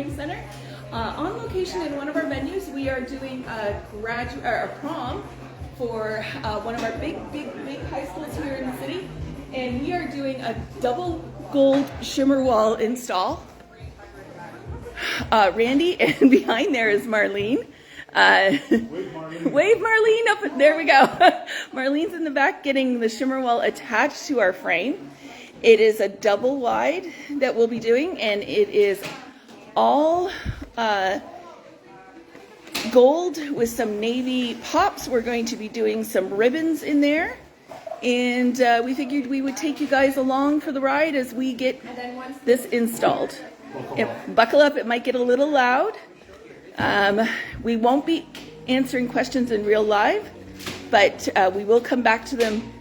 Learning Center. On location in one of our venues, we are doing a prom for one of our big high schools here in the city. And we are doing a double gold shimmer wall install. Randy, and behind there is Marlene. Wave Marlene up, there we go. Marlene's in the back getting the shimmer wall attached to our frame. It is a double wide that we'll be doing, and it is all gold with some navy pops. We're going to be doing some ribbons in there, and we figured we would take you guys along for the ride as we get this installed. Buckle up, it might get a little loud. We won't be answering questions in real live, but we will come back to them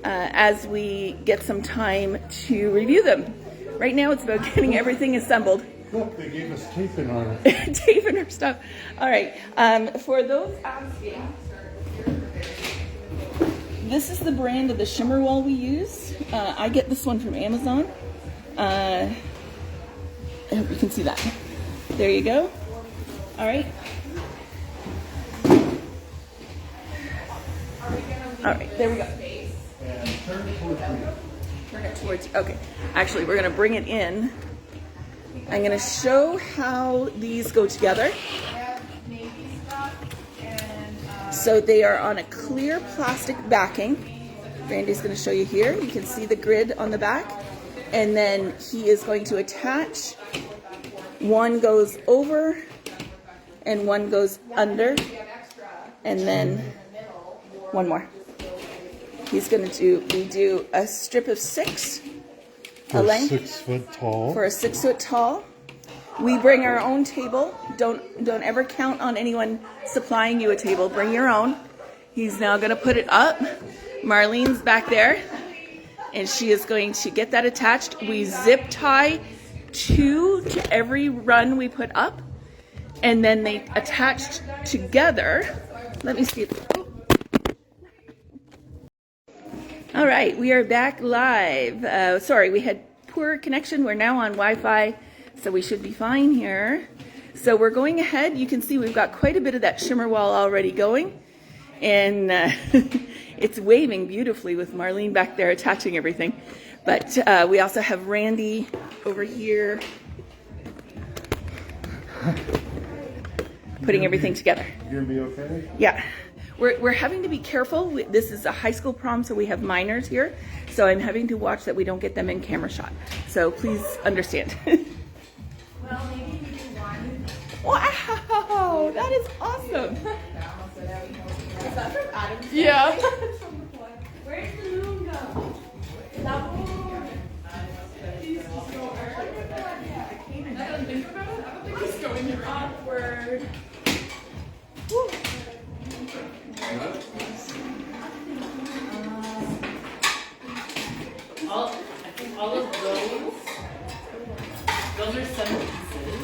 as we get some time to review them. Right now it's about getting everything assembled. Look, they gave us tape in our... tape in our stuff. All right, for those asking, this is the brand of the shimmer wall we use. I get this one from Amazon. I hope you can see that. There you go. All right. All right, there we go. And turn it towards me. Turn it towards you. Okay. Actually, we're going to bring it in. I'm going to show how these go together. So they are on a clear plastic backing. Randy's going to show you here. You can see the grid on the back. And then he is going to attach. One goes over and one goes under. And then one more. He's going to do a strip of 6, a length 6 foot tall. for a 6 foot tall. We bring our own table. Don't ever count on anyone supplying you a table. Bring your own. He's now going to put it up. Marlene's back there, and she is going to get that attached. We zip tie 2 to every run we put up, and then they attached together. Let me see. All right, we are back live. Sorry, we had poor connection. We're now on Wi-Fi, so we should be fine here. So we're going ahead. You can see we've got quite a bit of that shimmer wall already going, and it's waving beautifully with Marlene back there attaching everything. But we also have Randy over here putting everything together. You're gonna be okay? Yeah. We're having to be careful. This is a high school prom, so we have minors here. So I'm having to watch that we don't get them in camera shot. So please understand. Well, maybe we do one. Wow, that is awesome. Is that from Adam? Yeah. Where did the moon go? That one? I don't think about it. I don't think he's going here. Awkward. I think all of those are 7 pieces.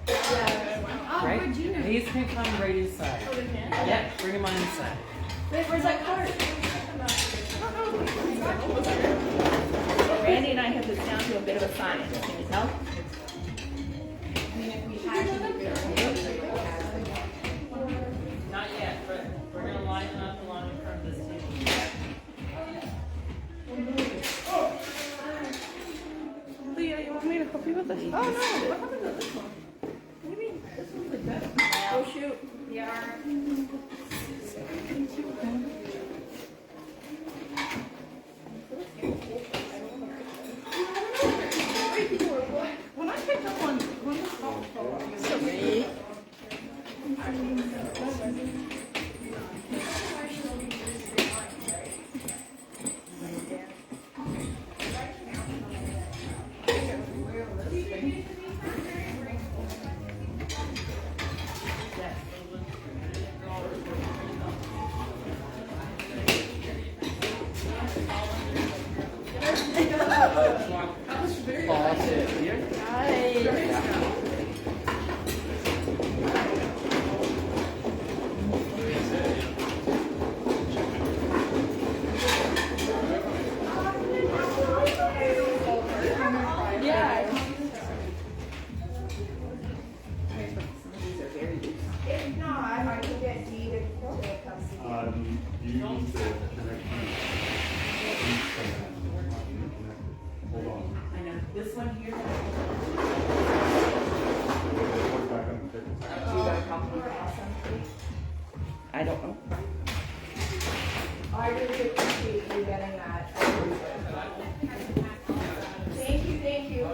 Yeah. Oh, Right? where'd you know? These can come right inside. Oh, they can? Yep, bring them on inside. Wait, where's that card? Randy and I have this down to a bit of a science. Can you tell? I mean, if we had to do it. Not yet, but we're going to line them up along in front of this table. Leah, you want me to help you with this? Oh, no. What happened to this one? What do you mean? This one's like better. Oh, shoot. Yeah. What You need to connect these. Hold on. I know. This one here. Put it back on the table. Do you got a copy of I don't know. I really appreciate you getting that. Thank you, thank you.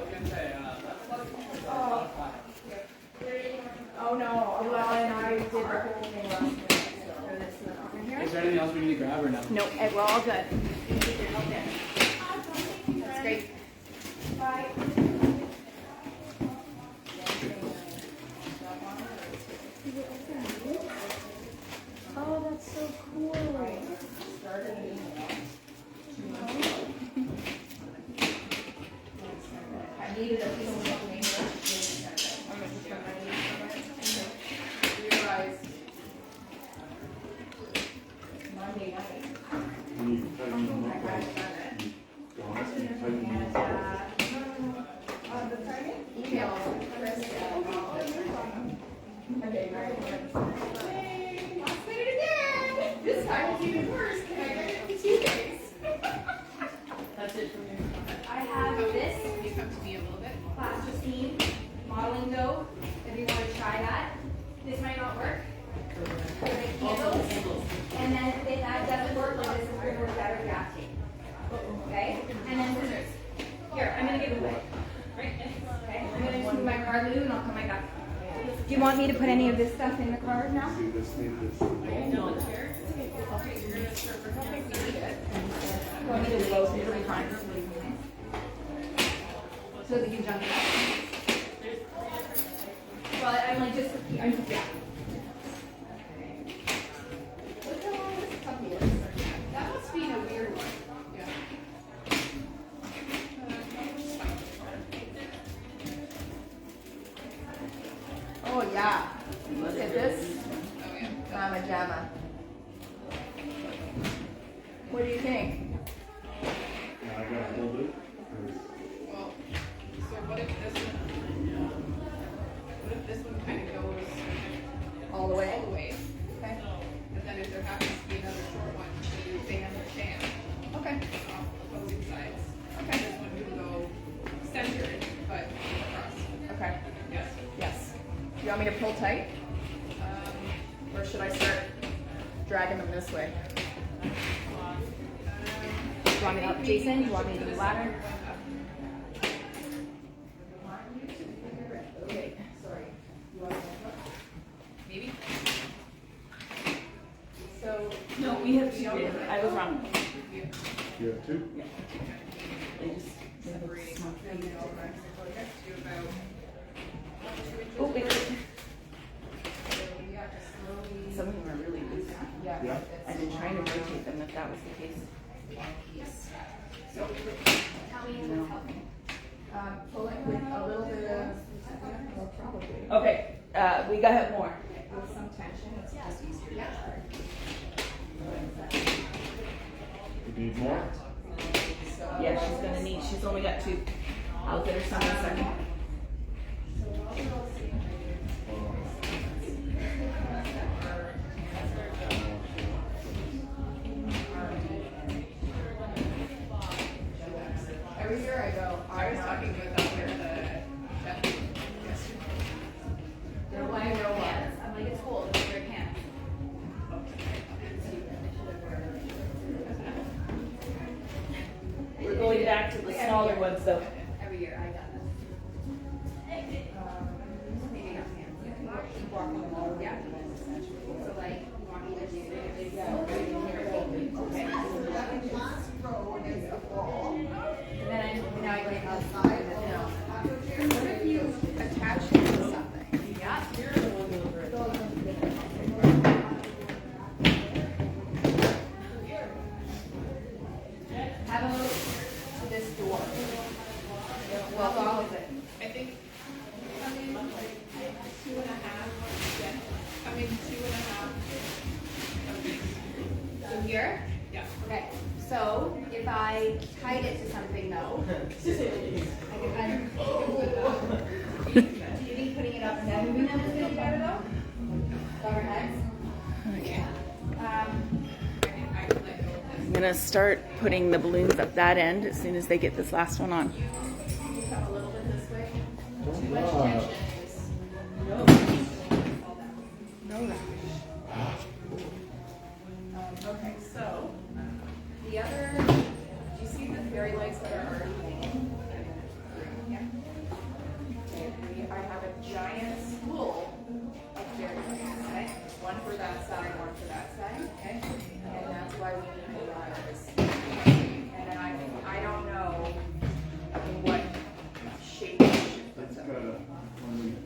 Oh no, well, and I did the whole thing last minute. So this is over here. Is there anything else we need to grab or no? No, we're all good. Okay. That's great. Bye. Oh, that's so cool. I needed a piece of information. Realized Monday night. You need to tighten them up. The email. Okay, right. Last minute again. This time it's even worse. Can I get it in 2 days? That's it from you. I have this. You come to me a little bit. Plasticine modeling dough. If you want to try that, this might not work. They make candles. And then if that doesn't work, like this is going to work better with gaff tape. Okay? And then scissors. Here, I'm going to give it away. Okay? I'm going to just move my card loop and I'll come right back. Do you want me to put any of this stuff in the card now? See this, need this. No, it's here. Want me to go through 3 times? So that you can jump it up. Well, I'm like just, I'm just, yeah. Look how long this puppy is. That must be a weird one. Oh yeah. Look at this. Oh yeah. Mama Jamma. What do you think? Now I gotta hold it. Well, so what if this one kind of goes All the way? all the way? Okay. And then if there happens to be another short one, they understand Okay. off opposing sides. Okay. This one would go centered, but across. Okay. Yes. Yes. Do you want me to pull tight? Or should I start dragging them this way? Do you want me up, Jason? Do you want me to do ladder? Okay. Sorry. Maybe. So, No, we have 2. I was wrong. You have 2? Yeah. They just Separating to about Oh, wait. so we have to slowly. Some of them are really loose. Yeah. I've been trying to rotate them if that was the case. so tell me what's helping. Pull it with a little bit of, well, probably. Okay, we got more. With some tension, it's just easier. Yeah. You need more? Yeah, she's only got 2. I'll get her some in a second. Every year I go. I was talking with the They're wearing their hands. I'm like, it's cold. It's your hands. We're going back to the smaller ones though. Every year I got this. Maybe your hands. You can keep walking them all. Yeah. So like, you want me to do it? Okay. And then now I go outside. No. What if you attach it to something? Yeah. Have a look to this door. Well, all of it. I think come in like 2.5. Yeah. Come in 2.5. So here? Yeah. Okay. So if I tied it to something though, I can kind of do you think putting it up and then moving them is better though? Above our heads? Okay. gonna start putting the balloons up that end as soon as they get this last one on. Come a little bit this way. Too much Wow. tension is No rush. okay, so the other, do you see the fairy lights that are already hanging? Yeah. I have a giant spool of fairy lights, okay? One for that side, one for that side, okay? And that's why we need the wires. And then I don't know what shape we should put It's them. got a, when we, Do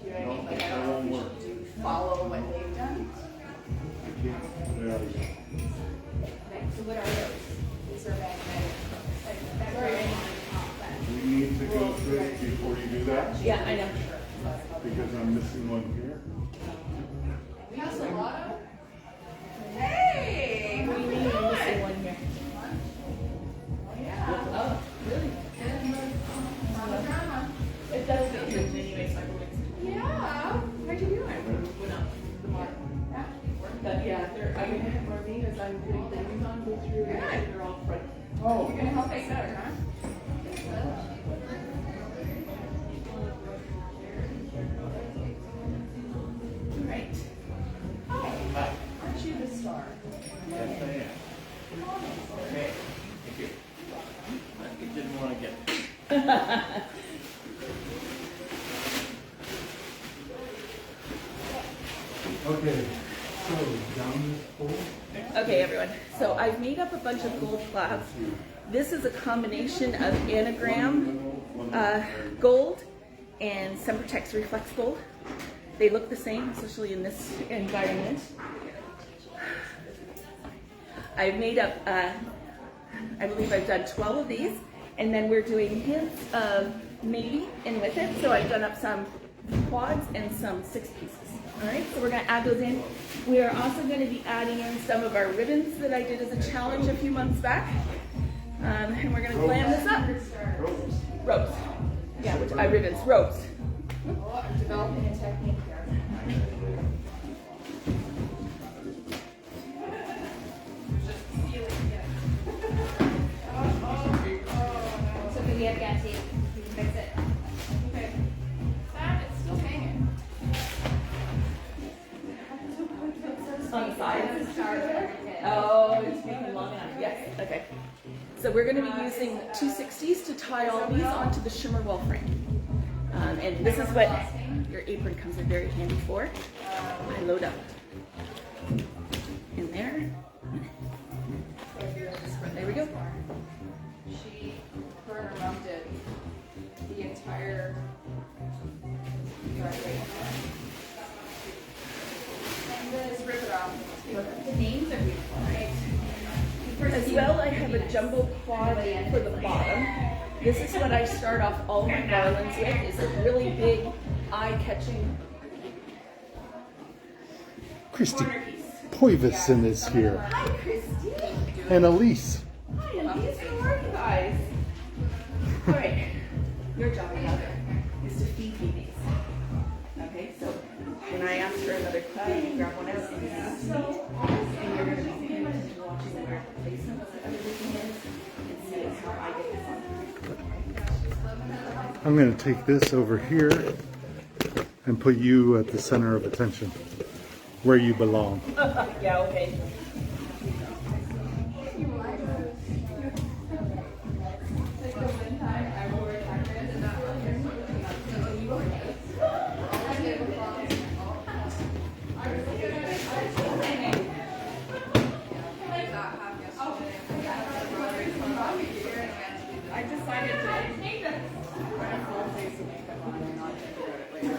you know what I mean? Like, I that don't know won't if we work. should follow what they've done. I can't put it out again. Okay, so what are those? These are magnetic. Like, that's where We need to go through it before you do that, Yeah, I know. because I'm missing one here. we have a lot of. Hey! What do you mean you're missing one here? Yeah. Oh, really? Drama. It does get moved anyway, so I can mix it. Yeah. How'd you do it? Went up the mark. Yeah. But yeah, I'm gonna have more me as I'm putting things on, go through, and they're all front. Oh. You're gonna help make better, huh? Right. Hi. Aren't you the star? Yes, I am. Okay, thank you. I didn't want to get. Okay, so down this pole. Okay, everyone. So I've made up a bunch of gold plaids. This is a combination of anagram gold and Sempertex Reflex gold. They look the same, especially in this environment. I've made up, I believe I've done 12 of these, and then we're doing hints of navy in with it. So I've done up some quads and some 6 pieces. All right, so we're gonna add those in. We are also gonna be adding in some of our ribbons that I did as a challenge a few months back. And we're gonna glam this up. Ropes. Yeah, which ribbons, ropes. Oh, I'm developing a technique here. Just feeling it. Oh, So we have got tape. You can fix it. okay. That is still hanging. On the sides. Stars are good. Oh, it's making long enough. Yes. Okay. So we're going to be using 260s to tie all these onto the Shimmer wall frame. And this is what your apron comes in very handy for. I load up in there. There we go. Her and her mom did the entire driveway. Just rip it off. The names are beautiful, right? As well, I have a jumbo quad for the bottom. This is what I start off all my garlands with, is a really big, eye-catching Christy corner piece. Poivison is here. Hi, Christy. And Elise. Hi, Elise. How are you guys? All right. Your job now is to feed me these. Okay, so when I ask for another cloud, you grab one out and you have to eat. And you're going to be paying attention to watching where placements of everything is and see how I get this on. I'm going to take this over here and put you at the center of attention, where you belong. Yeah, okay. I decided to put a full face of makeup on and not decorate it later.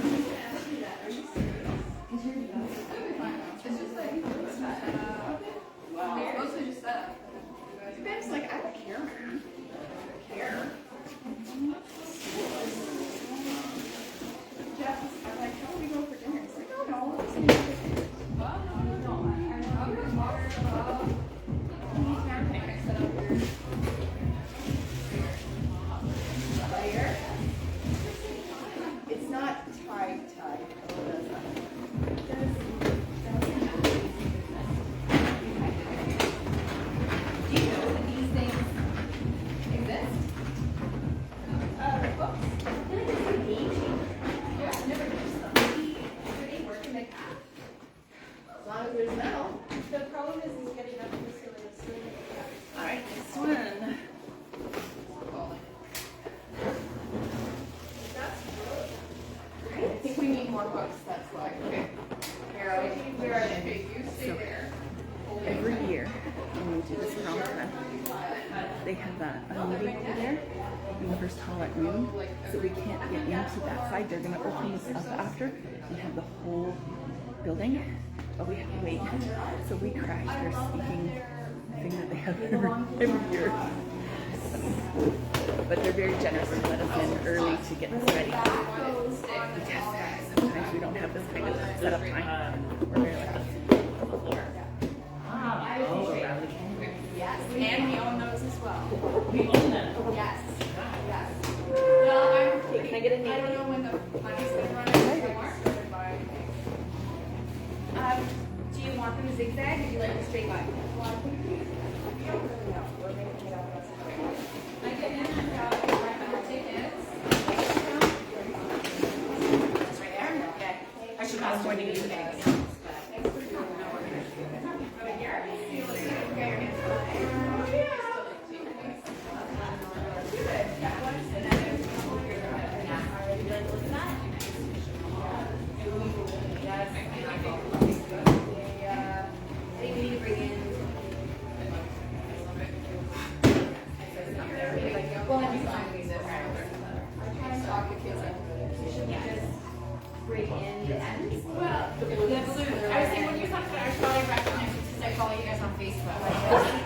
It's just like, hooks, that's why. Okay. Here are they? Okay, you stay there. Every year when we do this prom event, they have a meeting over there in the first hall at noon, so we can't get into that side. They're gonna open this up after and have the whole building, but we have to wait. So we crashed their speaking thing that they have every year. But they're very generous and let us in early to get this ready. Yes, sometimes we don't have this kind of setup time. We're very lucky. Yes, and we own those as well. We own them. Yes, yes. Well, Can I get a I don't name? know when the money's gonna run out anymore. Do you want them zigzag or do you like a straight line? I get in and got 500 tickets. It's right there? Okay. I should ask when you need anything else. Bring in the ends. Well, the balloon. I was saying when you talked about, I was probably recognizing since I follow you guys on Facebook.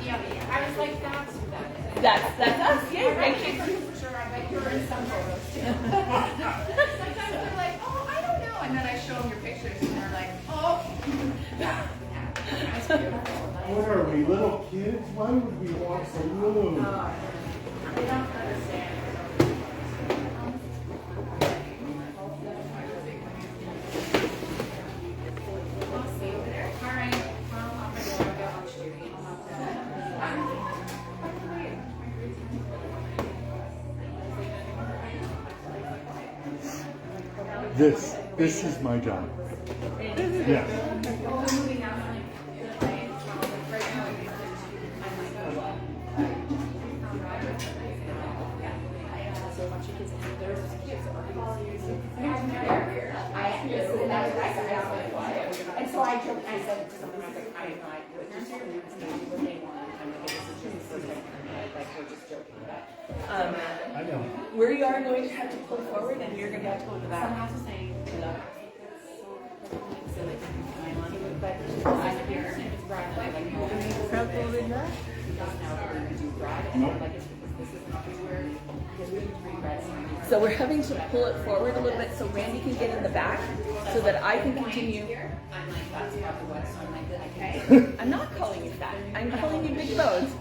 Yeah, I was like, that's who that is. That's us. Yay, I thank you. recognize you for sure. I bet you're in some photos too. Sometimes they're like, oh, I don't know, and then I show them your pictures, and they're like, oh. Yeah. That's beautiful. What are we, little kids? Why would we want balloons? They don't understand. This is my job. Yeah. And so I joked, I said to someone, I was like, I have no idea what you're doing. What they want, and I guess it's just like we're just joking. I know. We are going to have to pull forward and you're going to have to go to the Some back. have to say, so they can time on it, but I'm here, and it's Brad, like, How cool is that? now we're going to do Brad, and like, it's because this is not where, because we do 3 Brad signs. So we're having to pull it forward a little bit so Randy can get in the back so that I can continue. I'm like, that's probably what, so I'm like, okay. I'm not calling you fat. I'm calling you big bones.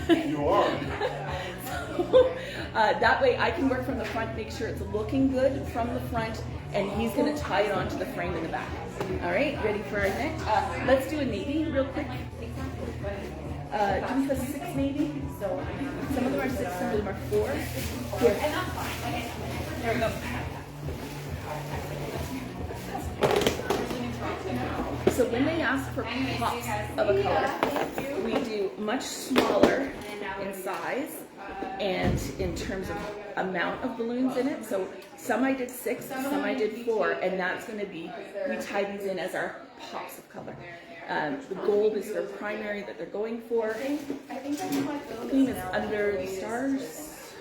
You are. That way I can work from the front, make sure it's looking good from the front, and he's going to tie it onto the frame in the back. All right, ready for our next? Let's do a navy real quick. Do we have 6 navy? Some of them are 6, some of them are 4. Here. There we go. So when they ask for pops of a color, we do much smaller in size and in terms of amount of balloons in it. So some I did 6, some I did 4, and that's going to be, we tie these in as our pops of color. The gold is their primary that they're going for. Green is under the stars.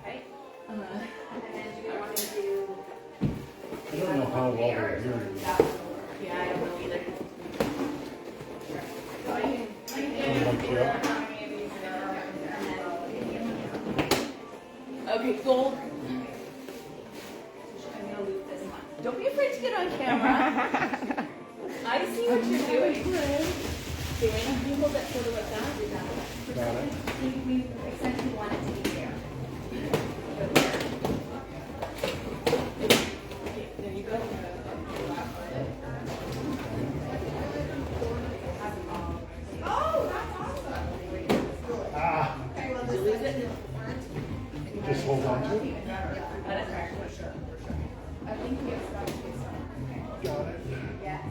I don't know how well they're hearing you. Yeah, I don't know either. Okay, gold. Don't be afraid to get on camera. I see what you're doing. Okay, Randy, you hold that sort of like that. Got it. We essentially want it to be there. Okay, there you go. Oh, that's awesome. Ah, Did you lose it? just hold on to it. I think we have Scotch. Got it. Yes.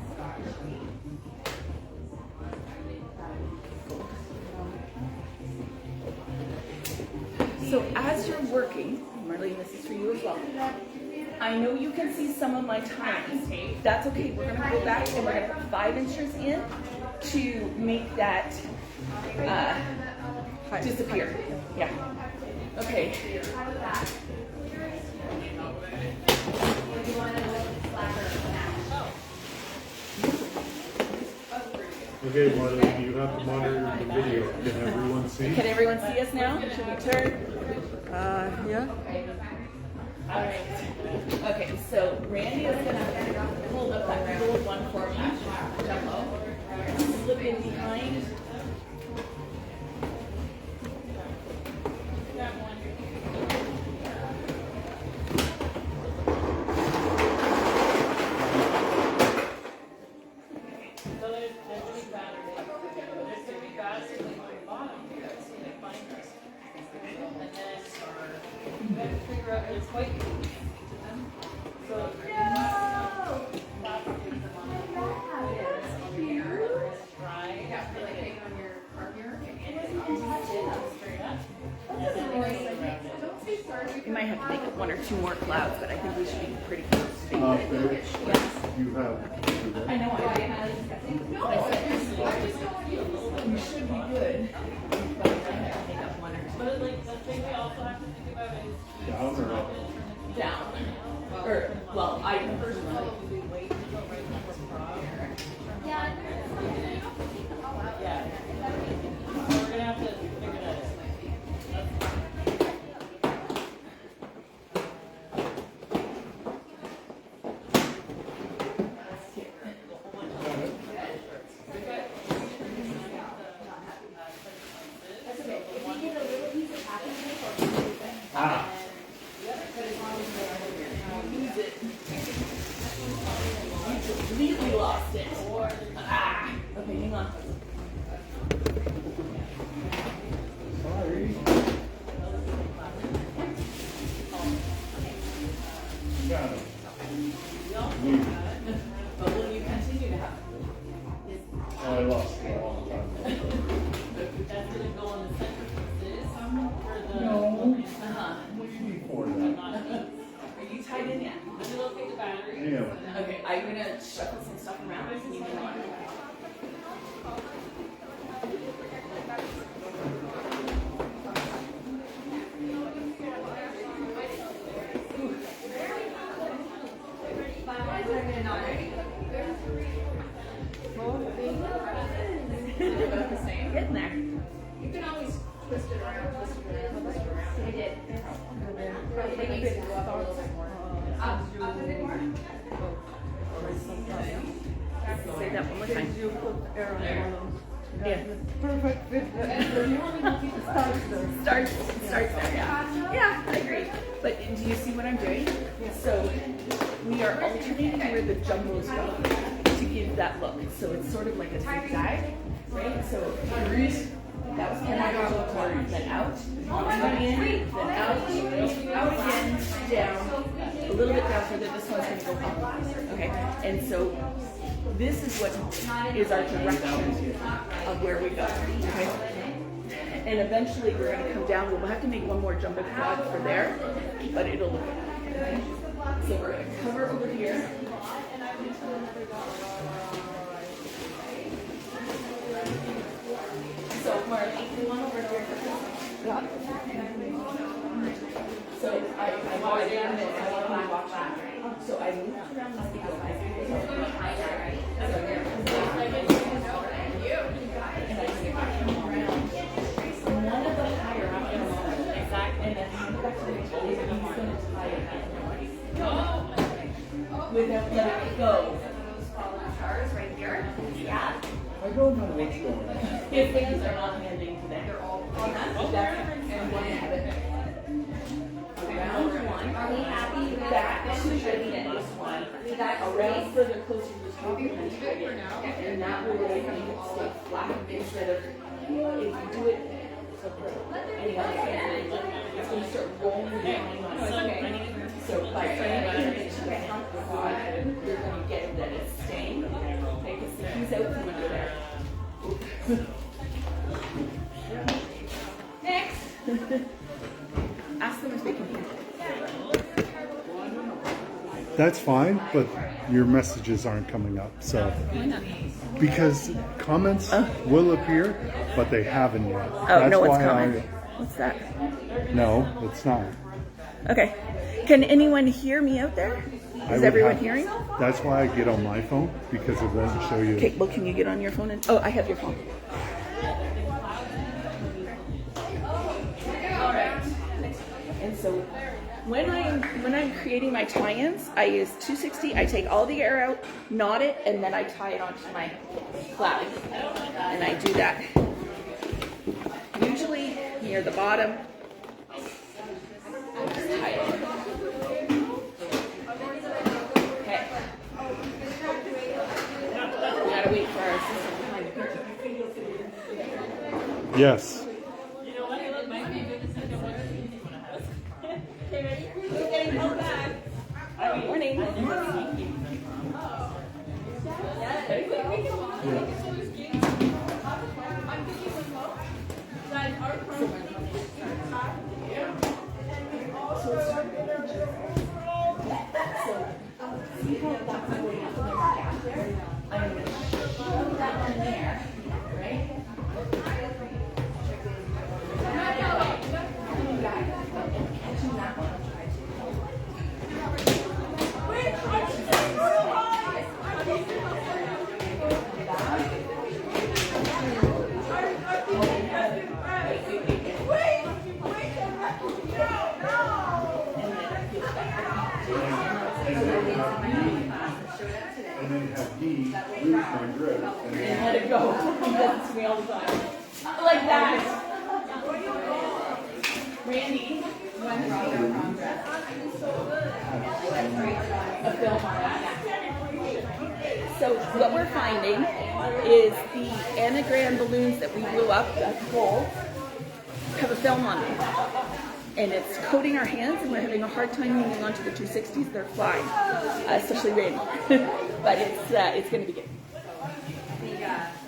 So as you're working, Marlene, this is for you as well. I know you can see some of my times. That's okay. We're gonna go back and we're gonna put 5 inches in to make that disappear. Yeah. Okay. Okay, Marley, you have to monitor the video. Can everyone see? Can everyone see us now? Should we turn? Yeah. All right. Okay, so Randy is gonna hold up that gold one for me. Jumbo. Slip in behind. We might have to make 1 or 2 more clouds, but I think we should be pretty close to being good. You have. I know I did. No, we should be good. But I have to make up 1 or 2. But like the thing we also have to think about is Down or up? Down. Or, well, I personally. we wait until right before prom. Yeah. Yeah. So we're gonna have to figure that out. Completely lost it. Ah. Okay, hang on. Sorry. Got it. But will you continue to have Oh, I lost it a long time ago. That's gonna go on the center pieces for the. No. Uh-huh. What do you need for that? Are you tied in yet? Let me locate the battery. Yeah. Okay, I'm gonna shuffle some stuff around. Can you hang on? Getting there. You can always twist it around, twist it around, twist it around. I did. Probably makes it go up a little bit more. Up a bit more. Say that one more time. Yeah. Perfect fit. Starts there, yeah. Yeah, I agree. But do you see what I'm doing? So we are alternating where the jumbos go to give that look. So it's sort of like a zigzag, right? So that was kind of look, then out, in, then out again, down, a little bit down further. This one's going to go up. Okay, and so this is what is our direction of where we go. Okay, and eventually we're going to come down. We'll have to make 1 more jumbo quad for there, but it'll look okay. So we're going to cover over here. So Mark, come on over here. So I walked down and I want to watch that. So I moved around this video. And I come around. One of the higher up and then hand back to the table. He's going to tie it without letting it go. Stars right here. Yeah. I don't know what's going on. If things are not handing today, they're all and one habit. Round 1. Are we happy with Back to the this one. We got Around further closer to the top and then tie it. And that will make it stay flat instead of if you do it anyway, it's going to start rolling down on us. So by trying to get to the top of the quad, you're going to get that it's staying. Okay, because he's out from under there. Next. Ask them if they can hear. That's fine, but your messages aren't coming up. So Why not? because comments will appear, but they haven't yet. Oh, no one's coming. What's that? No, it's not. Okay. Can anyone hear me out there? I Is would everyone have- hearing? That's why I get on my phone, because it won't show you. Okay, well, can you get on your phone? And, oh, I have your phone. All right. And so when I'm creating my tie-ins, I use 260. I take all the air out, knot it, and then I tie it onto my flag. And I do that usually near the bottom. Just tie it. Okay. We gotta wait for our assistant behind the curtain. Yes. You know what? It might be good to send a one. Okay, ready? We're getting held back. Morning. And then have D, lose my grip. And let it go. He does it to me all the time. Like that. Randy. A film on that. So what we're finding is the anagram balloons that we blew up, that hole, have a film on them. And it's coating our hands, and we're having a hard time moving onto the 260s. They're flying, especially Randy. But it's going to be good.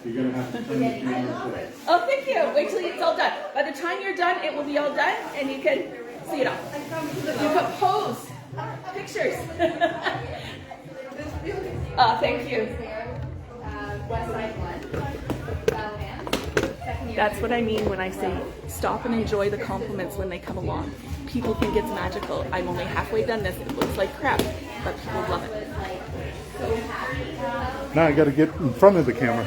You're going to have to turn the camera. Oh, thank you. Wait till it's all done. By the time you're done, it will be all done, and you can see it all. You can pose pictures. Thank you. West Side 1, Battle Bands, second year. That's what I mean when I say stop and enjoy the compliments when they come along. People think it's magical. I'm only halfway done this. It looks like crap, but people love it. Now I got to get in front of the camera.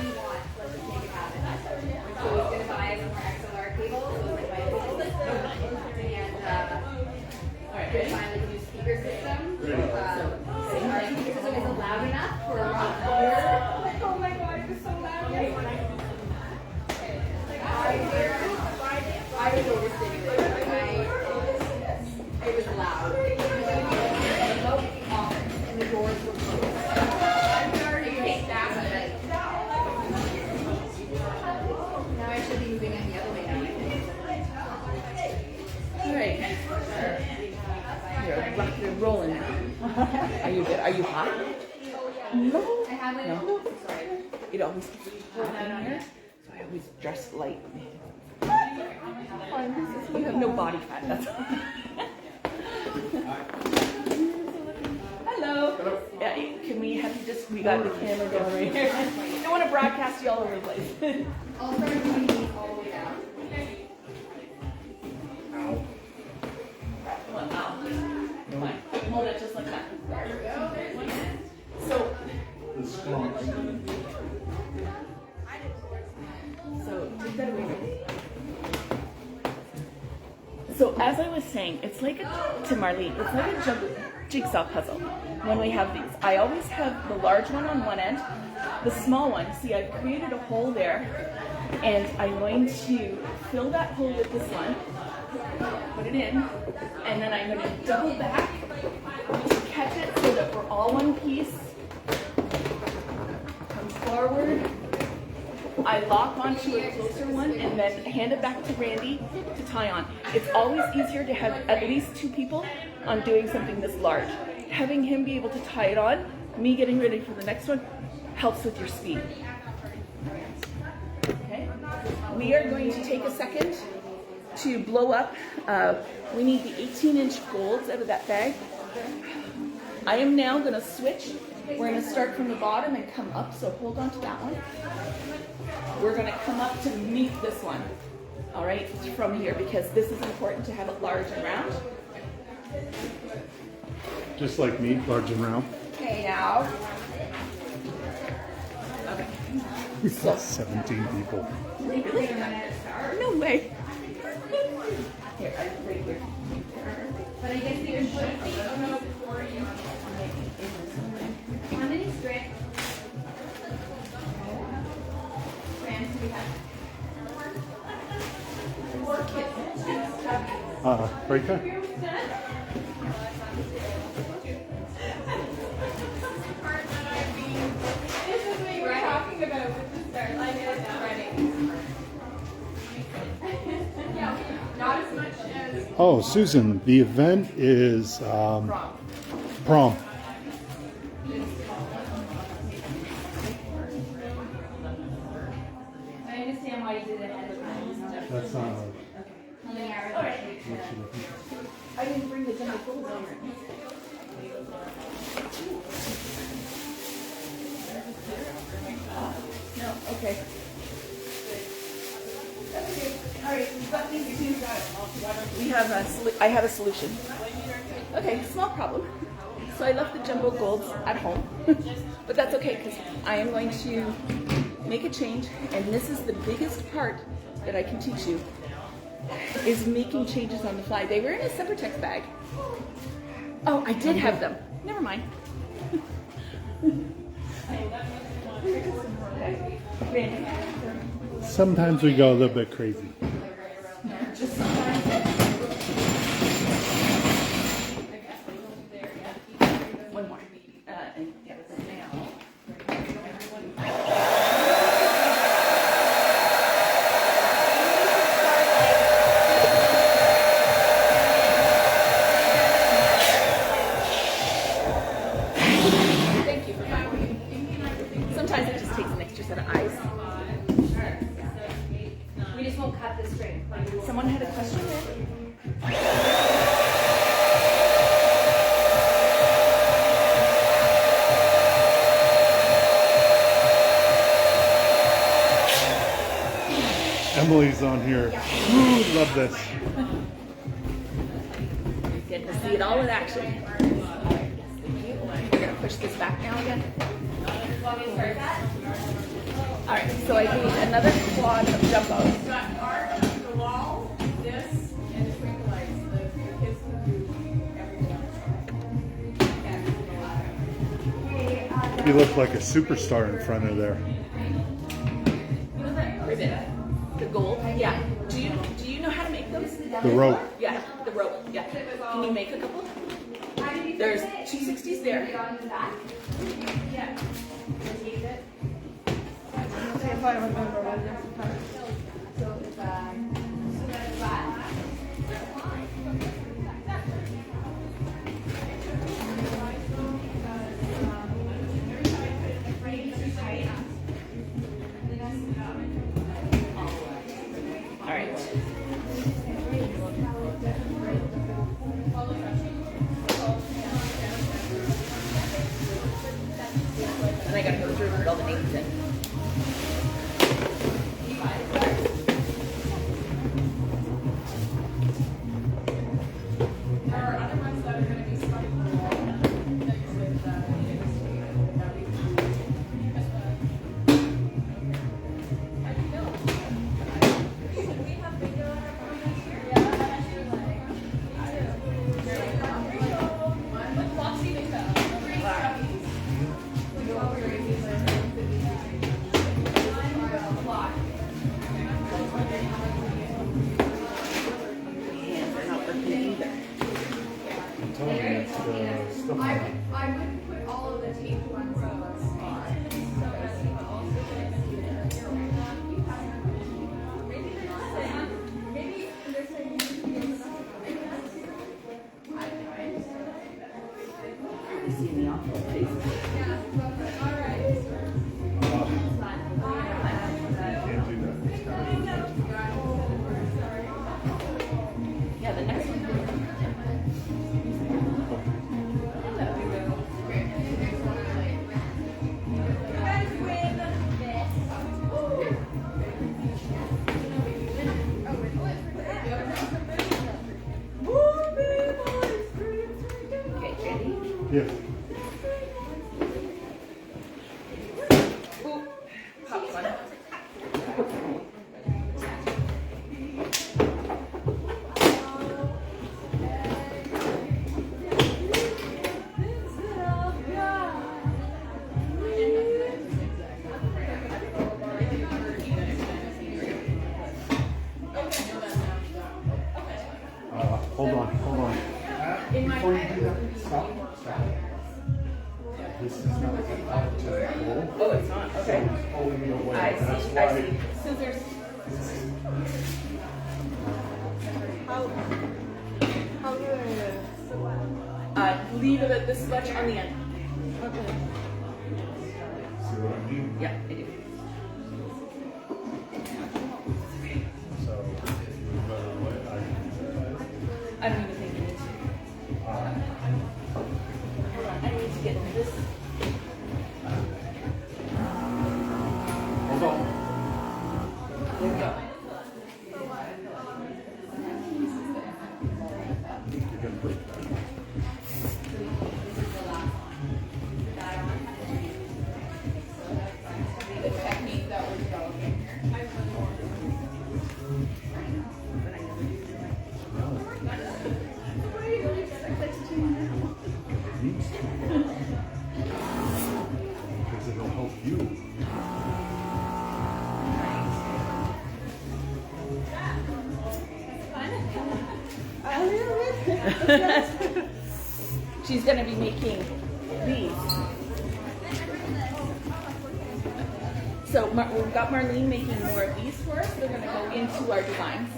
Rolling now. Are you good? Are you hot? No. No. It always gets hot in here, so I always dress light. You have no body fat. That's all. Hello. Yeah, can we have you just? We got the camera going right here. I don't want to broadcast you all over the place. I'll start doing these all the way down. Fine. Hold it just like that. So take that away. So as I was saying, it's like to Marlene, it's like a jigsaw puzzle when we have these. I always have the large one on one end, the small one. See, I've created a hole there, and I'm going to fill that hole with this one, put it in, and then I'm going to double back to catch it so that we're all one piece. Come forward. I lock onto a closer one and then hand it back to Randy to tie on. It's always easier to have at least two people on doing something this large. Having him be able to tie it on, me getting ready for the next one, helps with your speed. Okay. We are going to take a second to blow up. We need the 18-inch golds out of that bag. I am now going to switch. We're going to start from the bottom and come up, so hold on to that one. We're going to come up to meet this one, all right, from here, because this is important to have it large and round. Just like me, large and round. Okay, now. Okay. We saw 17 people. Really? No way. Here, right here. But I guess you should be. Oh no, before you. How many strands? Strands do we have? 4 kids. Right there. This is what you were talking about with the start, like spreading. Yeah, not as much as Oh, Susan, the event is prom. I understand why you did it ahead of time. That's not. How many hours? I didn't bring the jumbo folds over. No, okay. All right, we've got these two. We have I have a solution. Okay, small problem. So I left the jumbo golds at home, but that's okay because I am going to make a change, and this is the biggest part that I can teach you, is making changes on the fly. They were in a Sempertex bag. Oh, I did have them. Never mind. Sometimes we go a little bit crazy. Just sometimes. One more. And yeah, now. Thank you for that. Sometimes it just takes an extra set of eyes. We just won't cut the string. Someone had a question there? Emily's on here. Ooh, love this. Getting to see it all in action. We're going to push this back now again. All right, so I need another quad of jumbo. We've got art, the wall, this, and twinkle lights. The kids can do everything. You look like a superstar in front of there. Ribbon. The gold. Yeah. Do you know how to make those? The rope. Yeah, the rope. Yeah. Can you make a couple? There's 260s there. Yeah. If I remember what this is. So it's so that's flat. All right. And I gotta go through and put all the names in. There are other ones that are going to be stuck on the wall. Things with that we can How do you know? Should we have video on our phone next year? Yeah, I actually would like. With Foxy makeup. Three stuffies. We go over your This is not like an up to that hole. Oh, it's not. Okay. It's pulling me away. I That's see. why. I see. Scissors. Leave it at this much on the end. See what I mean? Yeah, I do. So if you would better way, I don't even think you need to. Hold on, I need to get this. hold on. There we go. You're gonna break that. The technique that we're developing here. It needs to. Because it'll help you. She's going to be making these. So we've got Marlene making more of these for us. They're going to go into our designs.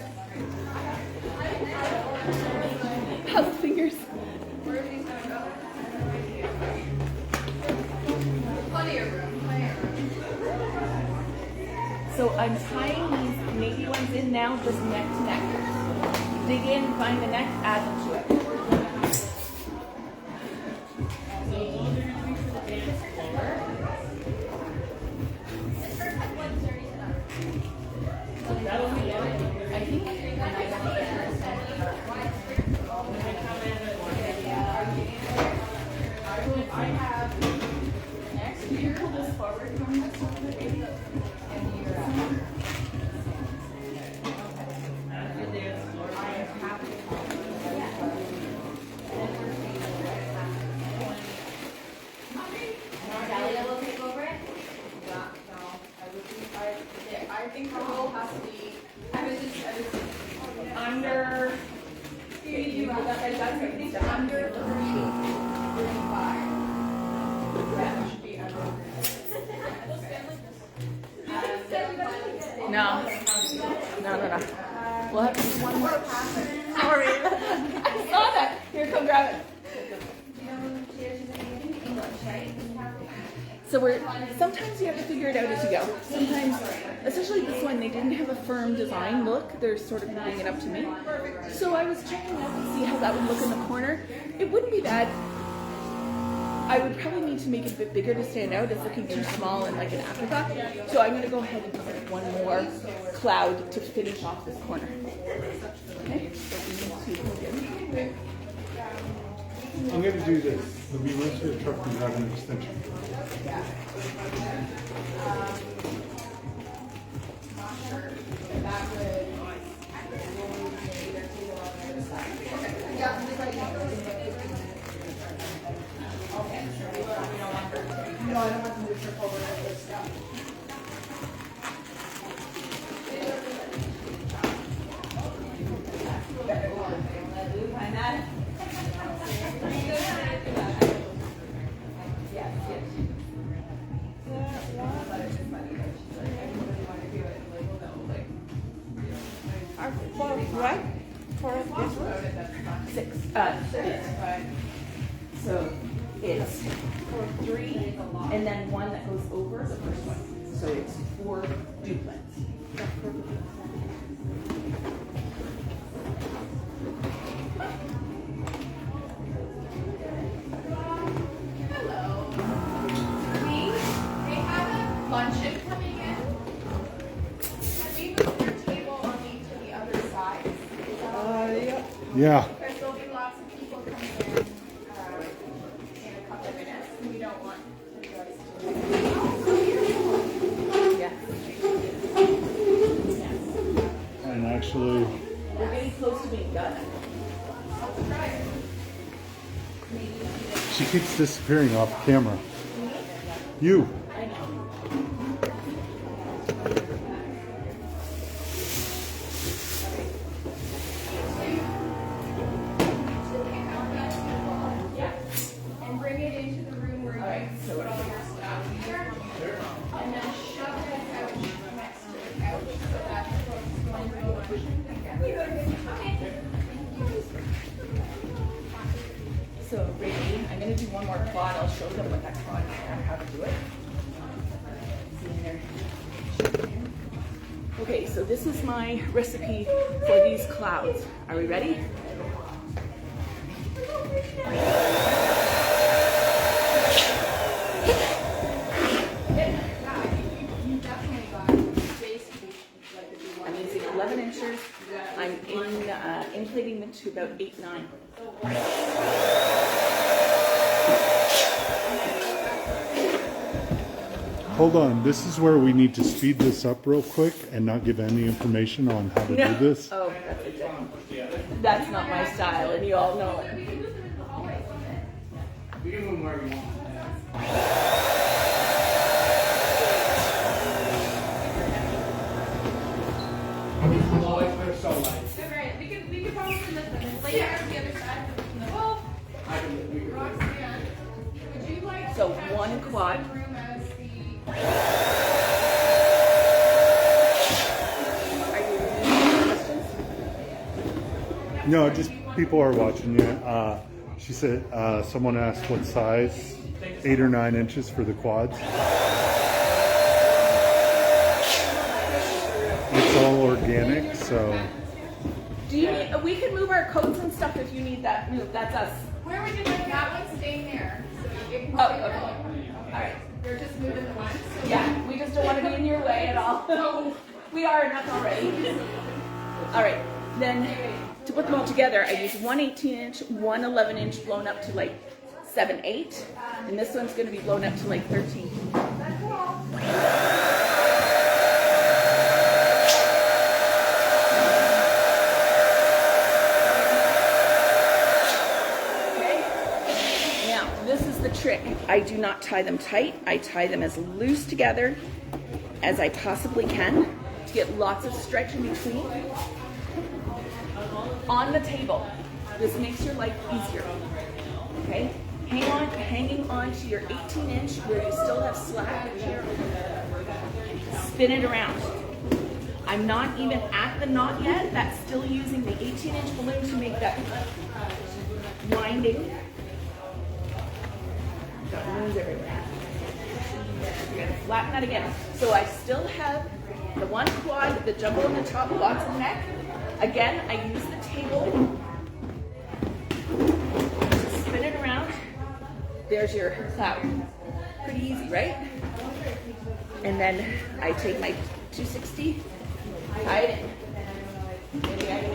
Puzzle fingers. Plenty of room. Plenty of room. So I'm tying these navy ones in now, just neck to neck. Dig in, find the neck, add them to it. I think I have next year. Pull this forward from this one. And you're I am happy. Dahlia will take over it. Yeah, no, I think the hole has to be, I was under, under 35. Yeah, it should be under. no. We'll have to do one more pass. Sorry. I saw that. Here, come grab it. So sometimes you have to figure it out as you go. Sometimes, especially this one, they didn't have a firm design look. They're sort of leaving it up to me. So I was checking out to see how that would look in the corner. It wouldn't be bad. I would probably need to make it a bit bigger to stand out. It's looking too small and like an afterthought. So I'm going to go ahead and put one more cloud to finish off this corner. Okay, so we need to begin. I'm going to do this. Let me run to the truck and grab an extension. No, I don't want to move her forward with this stuff. What? For this one? 6. So it's 3, and then one that goes over the first one. So it's 4 duplets. They have a luncheon coming in. Can we move your table on to the other side? Is that okay? Yeah. Because there'll be lots of people coming in a couple of minutes. We don't want you guys to. And actually, We're getting close to being done. she keeps disappearing off camera. You. I know. And bring it into the room where you. So so this is my recipe for these clouds. Are we ready? I'm using 11 inches. I'm inflating them to about 8, 9. Hold on, this is where we need to speed this up real quick and not give any information on how to do this. Oh, that's exactly. That's not my style, and you all know it. We can move wherever you want. Oh, it's so light. Alright, we could probably lift them. It's like the other side. Well, I can Roxanne, would you like So one quad. room as the Are you any questions? No, just people are watching you. She said, someone asked what size, 8 or 9 inches for the quads. It's all organic, so. Do you need, we can move our coats and stuff if you need that move. That's us. where would you like that one staying there? So you can Oh, okay. All right. They're just moving the ones. So Yeah, we just don't want to be in your way at all. We are enough already. All right, then to put them all together, I use one 18-inch, one 11-inch blown up to like 7, 8, and this one's going to be blown up to like 13. Okay. Now, this is the trick. I do not tie them tight. I tie them as loose together as I possibly can to get lots of stretch in between. On the table. This makes your life easier. Okay? Hanging on to your 18-inch where you still have slack. Spin it around. I'm not even at the knot yet. That's still using the 18-inch balloon to make that winding. Got balloons everywhere. You're gonna flatten that again. So I still have the one quad, the jumbo on the top, lots of neck. Again, I use the table to spin it around. There's your cloud. Pretty easy, right? And then I take my 260, tie it in. Maybe I can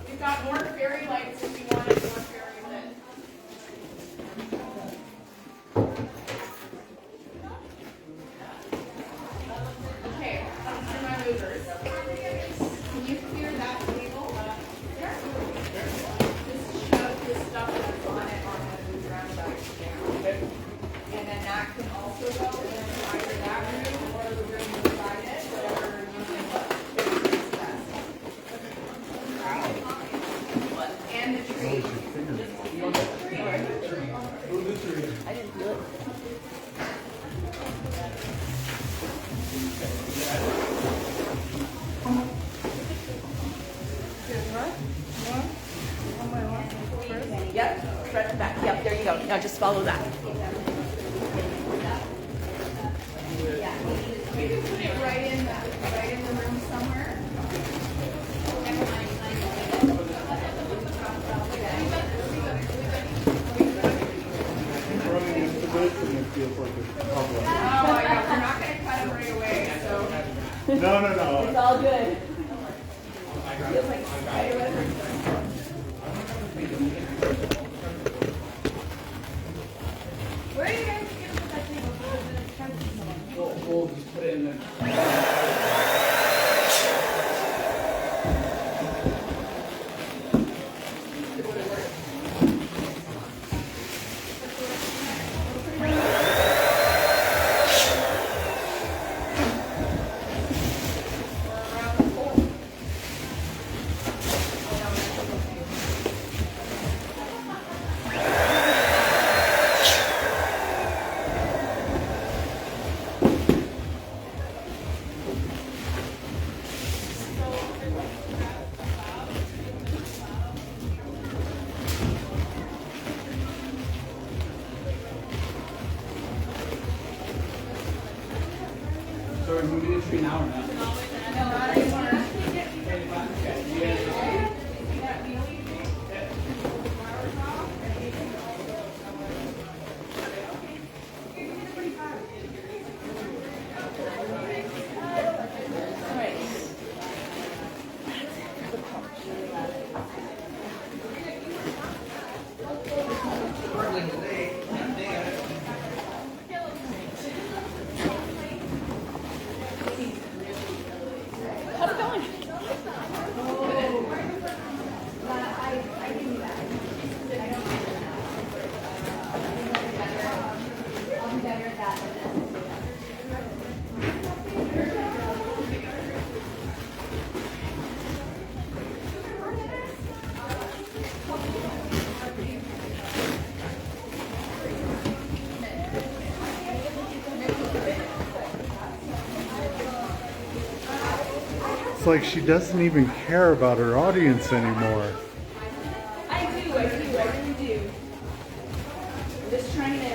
We've got more fairy lights if you wanted more fairy lit. Okay, these are my movers. Can you clear that table? Just shove the stuff that's on it onto the ground bags down. And then that can also go in either that room or the room beside it, whatever you think is best. And the tree. I didn't do it. Yep, front and back. Yep, there you go. Now just follow that. You can put it right in the room somewhere. Running into this and it feels like a problem. Oh, yeah, we're not gonna cut them right away, so. No. It's all good. Feels like spiderweb. Where are you guys going to put that table? We'll just put it in the. So we're moving the tree now or not? How's it going? I'll be better at that than this. It's like she doesn't even care about her audience anymore. I really do. I'm just trying to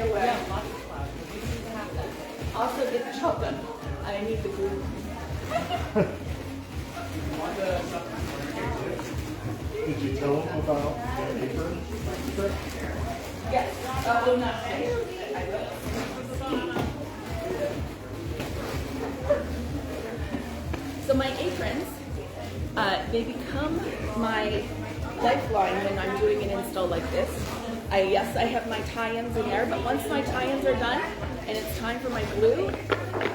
also get the chocolate. I need the glue. Did you tell them about the apron? Yes. Oh, not I will. So my aprons, they become my lifeline when I'm doing an install like this. Yes, I have my tie-ins in there, but once my tie-ins are done and it's time for my glue,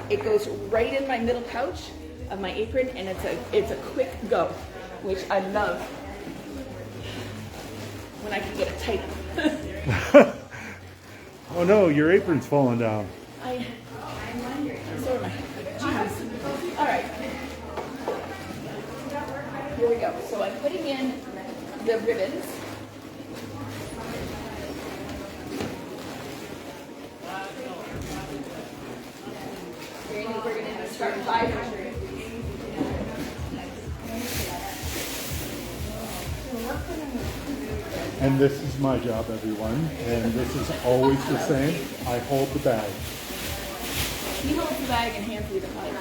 it goes right in my middle pouch of my apron, and it's a quick go, which I love when I can get it tight. Oh no, your apron's falling down. I'm wondering. So am I. Jeez. All right. Here we go. So I'm putting in the ribbons. We're going to start five. And this is my job, everyone. And this is always the same. I hold the bag. He holds the bag and hands me the pipe.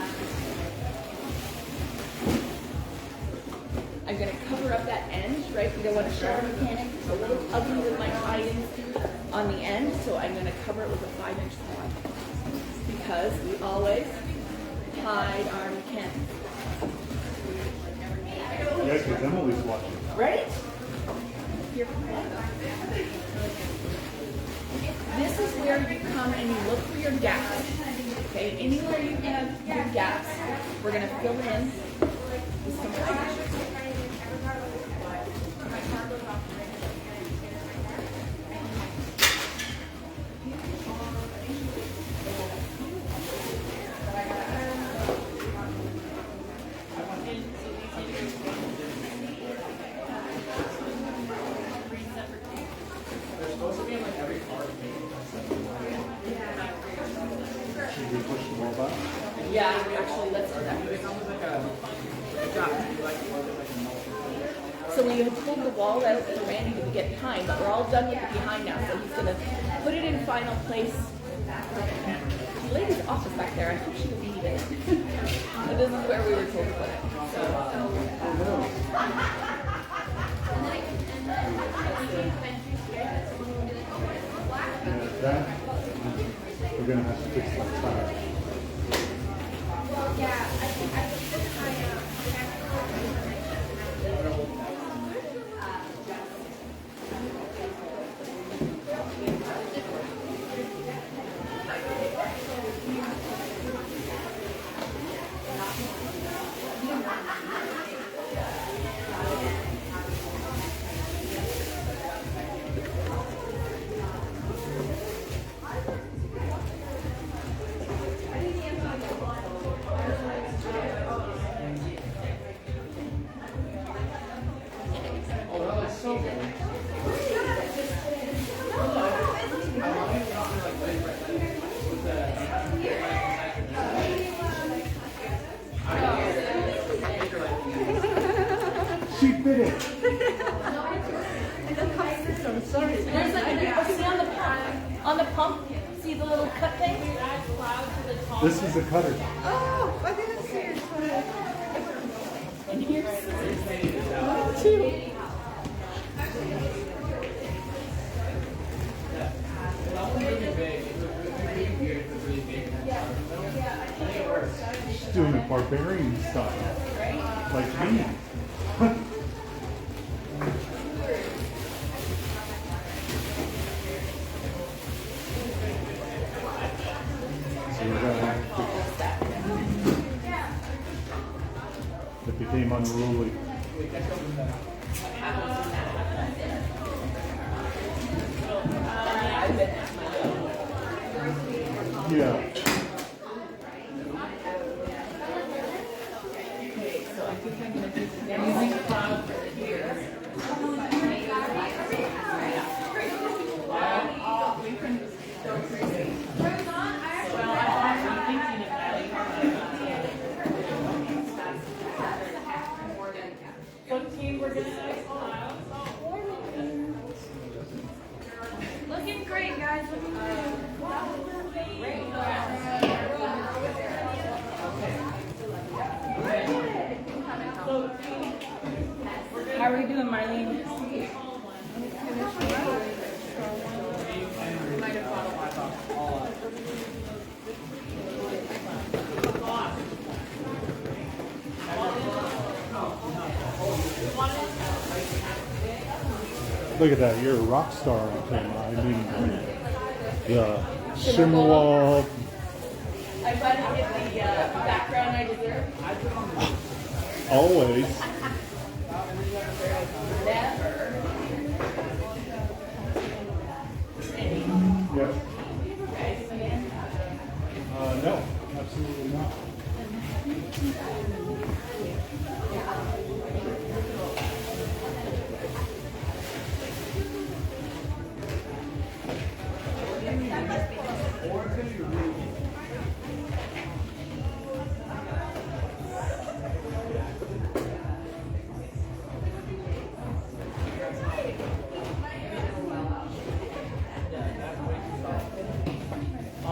I'm going to cover up that end, right? We don't want to show our mechanic. It's a little ugly with my tie-ins on the end, so I'm going to cover it with a 5-inch pad. Because we always hide our mechanics. Yeah, because Emily's watching. Right? Here. This is where you come and you look for your gaps. Okay, anywhere you have your gaps, we're going to fill in with some flash. Should we push the ball back? Yeah, actually, let's do that. So we had pulled the wall out for Randy to get behind, but we're all done with the behind now, so he's going to put it in final place. The lady's office back there, I hope she would leave it. But this is where we were told to put it. Yeah, that, we're going to have to fix that tire. Well, yeah, I think She did it! There's like, see on the pump, See the little cut thing? Add cloud to the top. This is a cutter. Oh, I didn't see it. And here's scissors. Oh, too. She's doing it barbarian style. Like me. So we're gonna it became unruly. Yeah. Using cloud here. We're gonna add cloud. Looking great, guys. Looking great. How are we doing, Marlene? Look at that, you're a rock star on camera. I mean, the shimmer wall. I tried to get the background I deserve. Always. Never. Yep. No, absolutely not.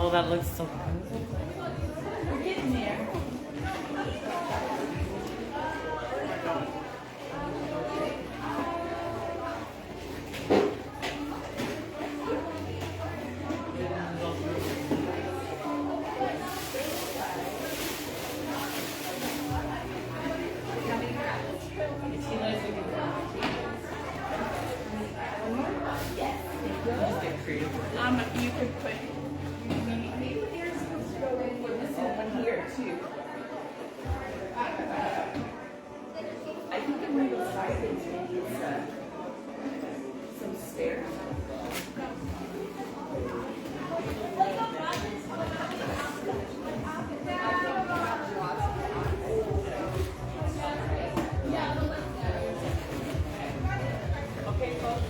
Oh, that looks so cool. We're getting there. You could put maybe they're supposed to go in with this one here too. I think it might have started maybe it's some stairs. Okay, folks.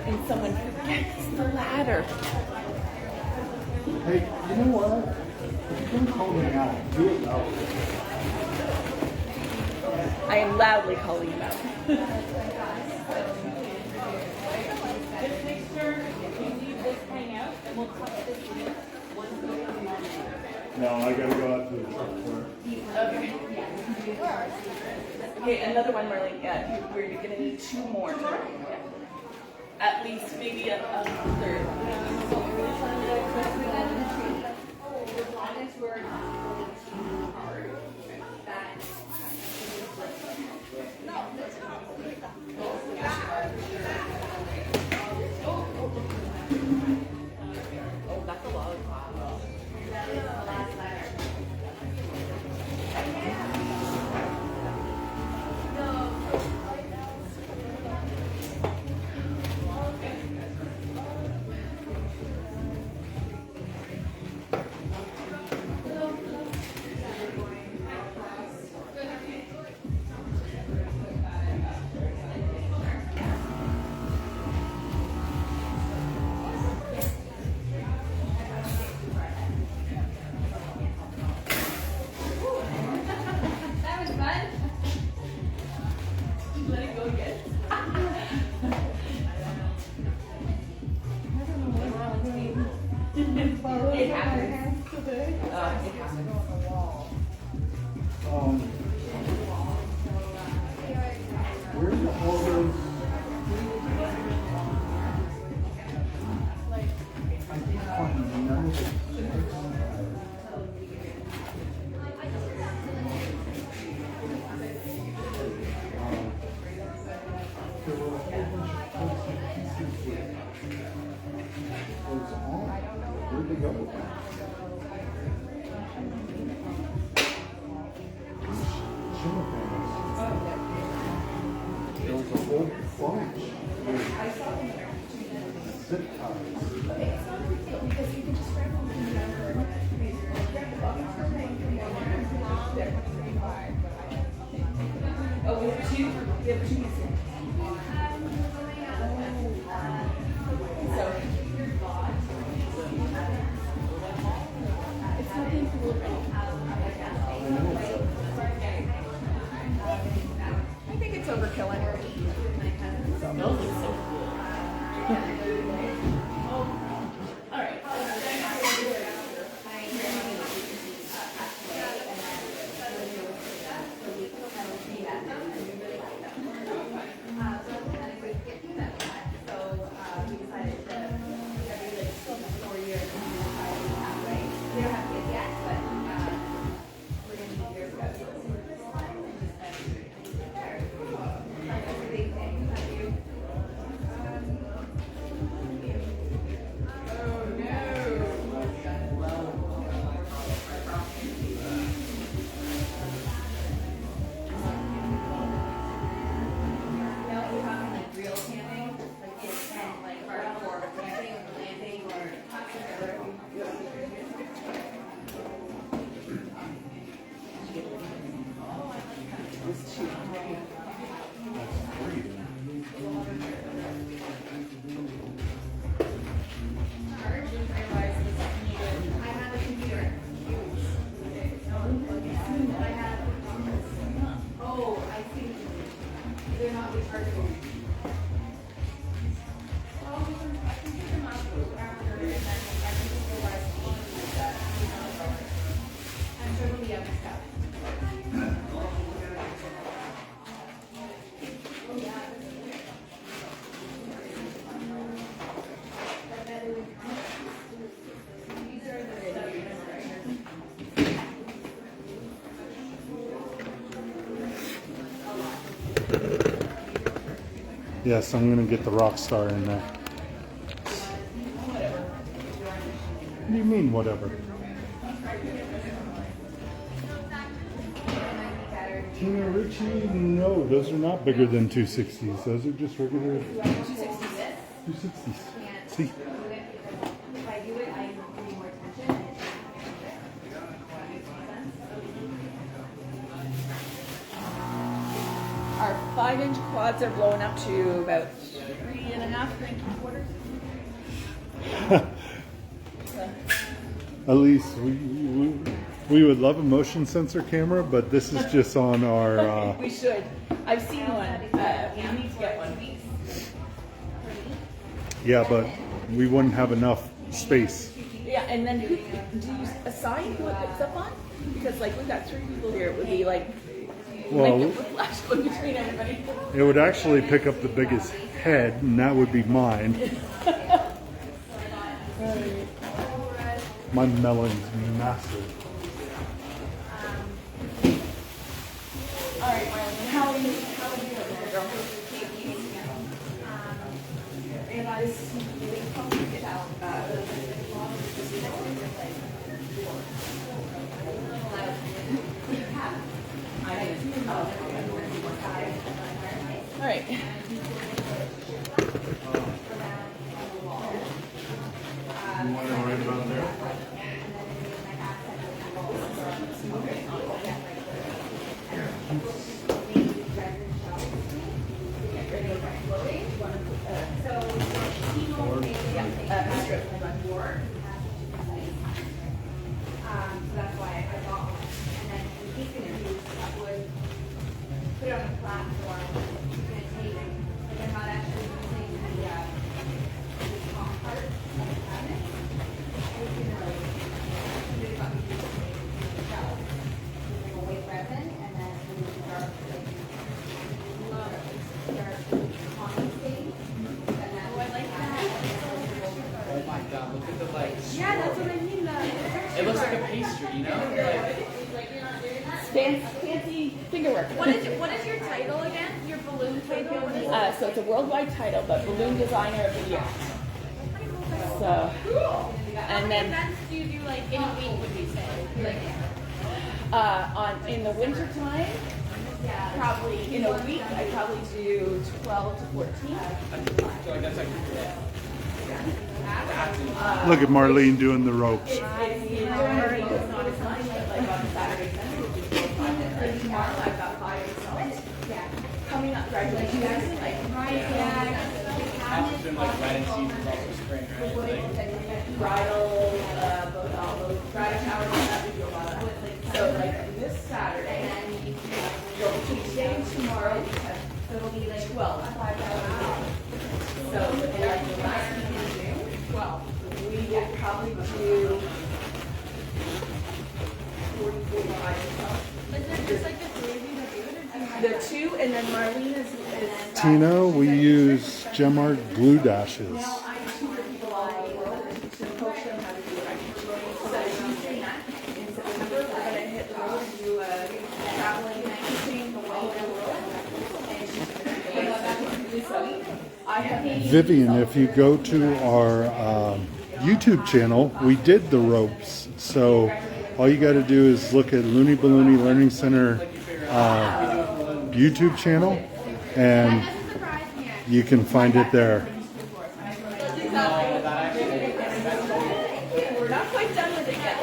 And someone forgets the ladder. Hey, you know what? If you're gonna call me out, do it loudly. I am loudly calling you out. Just make sure you leave this hang out and we'll cut this in once we come on. No, I gotta go out to the truck for it. Okay, another one, Marlene. Yeah, where you're gonna need two more. At least maybe a third. Oh, that's a lot of cloud. Shimmer panels. There was a whole bunch. Zip ties. Oh, we have two. We have two missing. So it's nothing cool, right? I think it's overkill anyway. Those look so cool. All right. Yes, I'm gonna get the rock star in there. What do you mean, whatever? Tina Ritchie? No, those are not bigger than 260s. Those are just regular 260s. See? If I do it, I need more attention. Our 5-inch quads are blowing up to about 3.5, 3.75. At least we would love a motion sensor camera, but this is just on our. We should. I've seen one. We need to get one. Yeah, but we wouldn't have enough space. Yeah, and then who do you assign who it picks up on? Because like we've got 3 people here, it would be like Well, make a flash going between everybody. it would actually pick up the biggest head, and that would be mine. My melon's massive. All right, Marlon, how are you? How are you, little girl? Realize we can get out. All right. You want to write about there? So that's why I bought one. And then in case you use that would put it on a platform, you're gonna take, but they're not actually using the top part of the cabinet. It's gonna like, you're about to use the shelf, using a white resin, and then we start condensating. And then I like that. Oh my god, look at the lights. Yeah, that's what I mean. It looks like a pastry, you know? Fancy fingerwork. What is your title again? Your balloon title? What is it? So it's a worldwide title, but Balloon Designer of the Year. So, How and many then events do you do like in a week, would you say? Like, in the winter time, probably in a week, I probably do 12 to 14. So like that's like Look at Marlene doing the ropes. It's not as much, but like on Saturday, Sunday, we'll do 4 or 5. Like tomorrow, I've got 5 installed. Coming up, graduation season, like it's been like wedding season, also spring, right? Like, bridal, both all those bridal showers and that, we do a lot of that. So like this Saturday, today and tomorrow, we have, so it'll be like 12, 5 hours. So like the last week in June, 12, we will probably do 40, 45 or so. Is there just like the 3 of you that do it, or do you have The 2, and then Marlene is Tina, we use Gemart glue dashes. Well, I tutor people all over the world and teach them, coach them how to do it. I teach them. So Tuesday night in September, we're going to hit the road and do a traveling teaching the way of the world. And she's going to be so I have Vivian, if you go to our YouTube channel, we did the ropes. So all you got to do is look at Looney Ballooney Learning Center YouTube channel, and you can find it there. We're not quite done with it yet.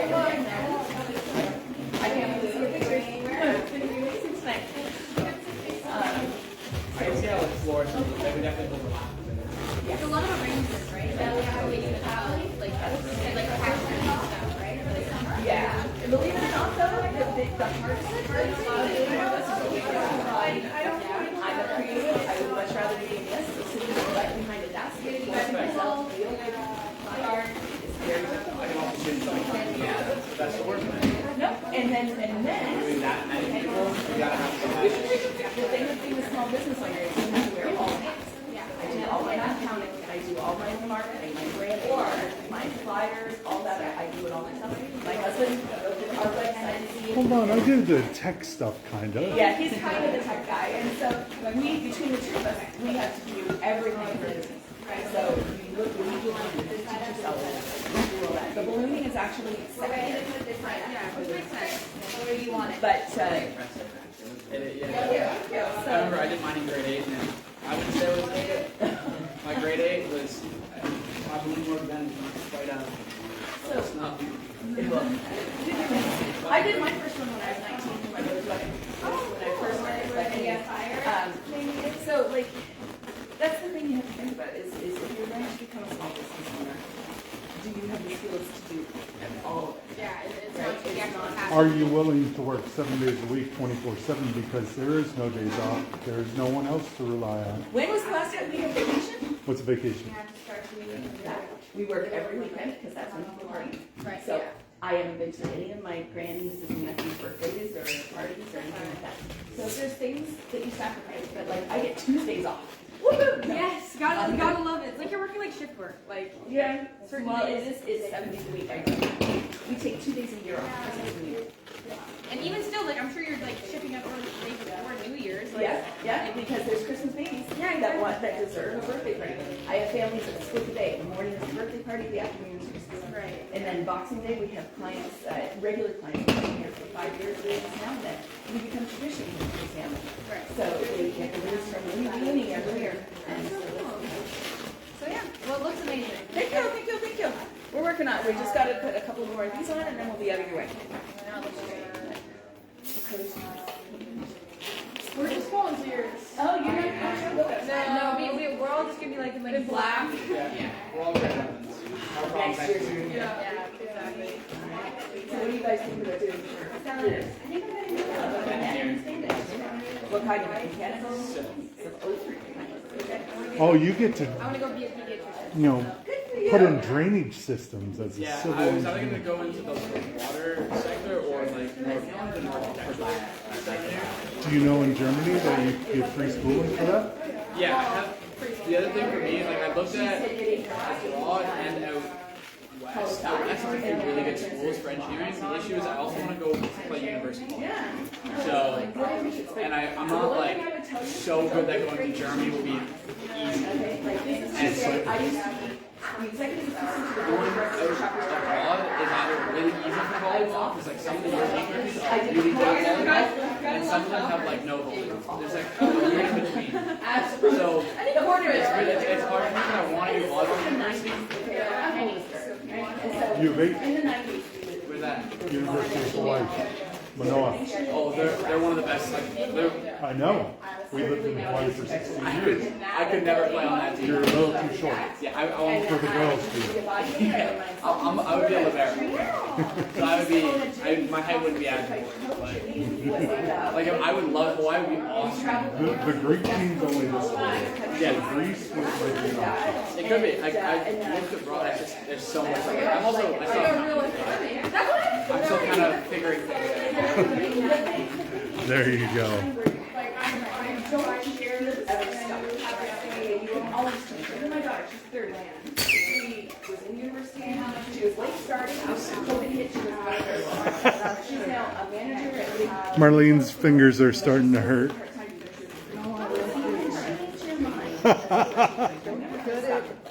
I can't believe the pictures. It's been amazing tonight. I can see how like floors, like we definitely overlap. It's a lot of arrangements, right? That we have to like pattern and stuff, right? For the summer. Yeah. And believe it or not, though, the hardest part is I'm a creative. I would much rather be doing this. So sitting right behind a desk, forcing myself to feel my art is very difficult. I can also see something. Yeah, that's the worst. No, and then Doing that many people, you gotta have some. the thing with being a small business owner is you have to wear all hats. I do all my accounting, I do all my marketing, my brand, my flyers, all that. I do it all myself. My husband, our website. Hold on, I do the tech stuff kind of. Yeah, he's kind of the tech guy, and so we, between the two of us, we have to do everything for business. So you look, we do teach yourself, we do all that. The ballooning is actually second. Where you want it. But I remember I did mine in grade 8, and I wouldn't say it was good. My grade 8 was, my balloon work then was not quite out. So it's not. I did my first one when I was 19, my brother's wedding. When I first started wedding. So like, that's the thing you have to think about is if you're going to become a small business owner, do you have the skills to do all of it? Yeah, it's like you have to have. Are you willing to work 7 days a week, 24/7? Because there is no days off. There is no one else to rely on. When was the last time we had vacation? What's a vacation? We work every weekend because that's when people party. Right, So yeah. I haven't been to any of my grandnieces and nephews' birthdays or parties or anything like that. So there's things that you sacrifice, but like I get Tuesdays off. Woohoo! Yes, gotta love it. It's like you're working like shift work. Like Yeah. certain Well, days. it's 7 days a week. We take 2 days a year off. Christmas and New Year. And even still, like I'm sure you're like shipping up early the day before New Year's. Like, Yeah, because there's Christmas babies that deserve a birthday party. I have families that split the day. The morning is a birthday party, the afternoon is Christmas. Right. And then Boxing Day, we have clients, regular clients who've been here for 5 years doing this now, that we become tradition with the family. Right. So they get the news from Looney every year. And So yeah, well, it looks amazing. thank you. We're working on it. We just got to put a couple more of these on, and then we'll be out of your way. Now it looks great. We're just volunteers. Oh, you're not No, No, we're all just gonna be like in black. Yeah, we're all grade 11s. Our prom Next year's next year. Yeah, exactly. So what do you guys think about doing for years? What kind of mechanical? Oh, you get to, I want to go be a pediatrician. you know, put in drainage systems as a Yeah, civil I was either engineer. going to go into the water sector or like more the architectural sector. Do you know in Germany that you get free schooling for that? Yeah, I have. The other thing for me is like I looked at abroad and out west. Out west is a few really good schools for engineering. The issue is I also want to go play university. So, and I'm not like so good that going to Germany will be easy. I used to be going abroad is either really easy for volleyball, because like some of the European countries are really good at volleyball, and some of them have like no volleyball. There's like a year in between. So it's hard for me. I want to do volleyball university. U of H, Where's that? University of Hawaii, Manoa. Oh, they're one of the best. Like, I know. We lived in Hawaii for 16 years. I could never play on that team. You're a little too short Yeah, I want for the girls' team. I would be a libero. So I would be, my height wouldn't be as important. But, like, I would love Hawaii, would be awesome. The Greek team's only this way. Yeah, Greece would be an option. it could be. I looked abroad, there's so much. Like, I'm still kind of figuring things out. There you go. My daughter, she's 30. She was in university. She was late starting. COVID hit. She was she's now a manager at Marlene's fingers are starting to hurt.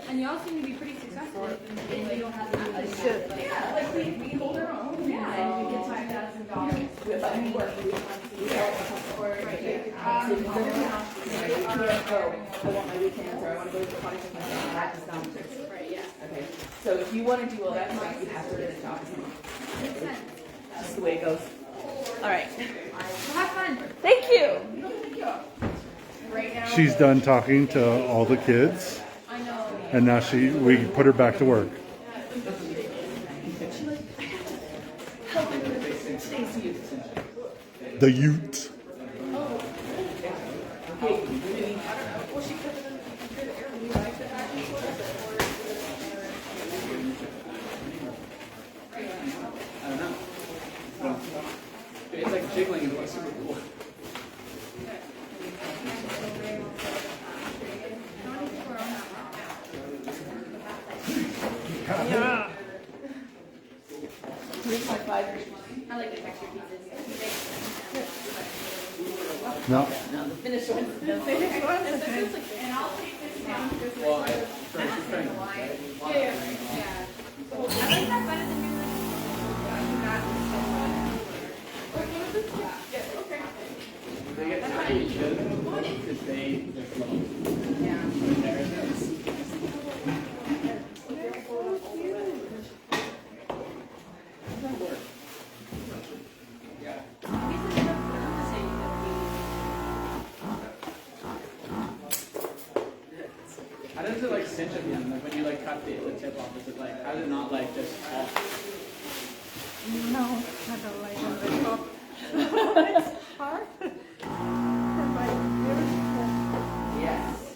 And you all seem to be pretty successful and you don't have to do this. yeah, like we hold our own. Yeah, and we get $5,000 with any work. I want my weekends, or I want to go to the party with my friends. That is not just Right, yeah. okay. So if you want to do all that stuff, you have to get a job. Makes sense. That's the way it goes. All right. Well, have fun. Thank you. Right now. She's done talking to all the kids, I know. and now we put her back to work. The Ute. I don't know. It's like jiggling and what's super cool. I like the texture pieces. No. No, the finished one. And I'll take this down. Well, Yeah. I like that better than your they get tired because they're slow. How does it like cinch at the end? Like when you like cut the tip off, is it like, how does it not like just off? No, I don't like on the top. It's hard. And my Yes.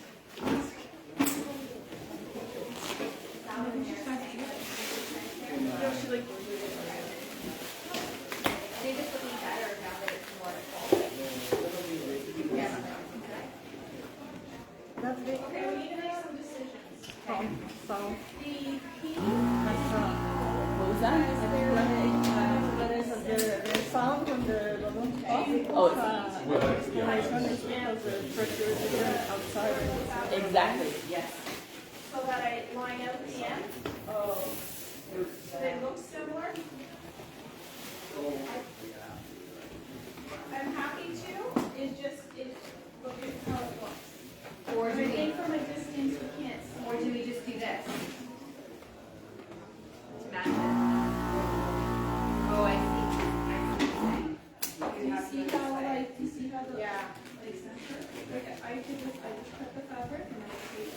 They just look better now that it's more full. that's big. Okay, we need to make some decisions. So, What was the that? sound when the balloon pops. Oh, it's Nice one is because the pressure is different outside. exactly. Yes. So that I line out the end. Oh. They look similar. I'm happy to. It's just, look at how it looks. Or do I we, think from a distance we can't see. or do we just do this? To match it? Oh, I see. I see what you're saying. Do you see how the Yeah. like center? Like I just cut the fabric and I take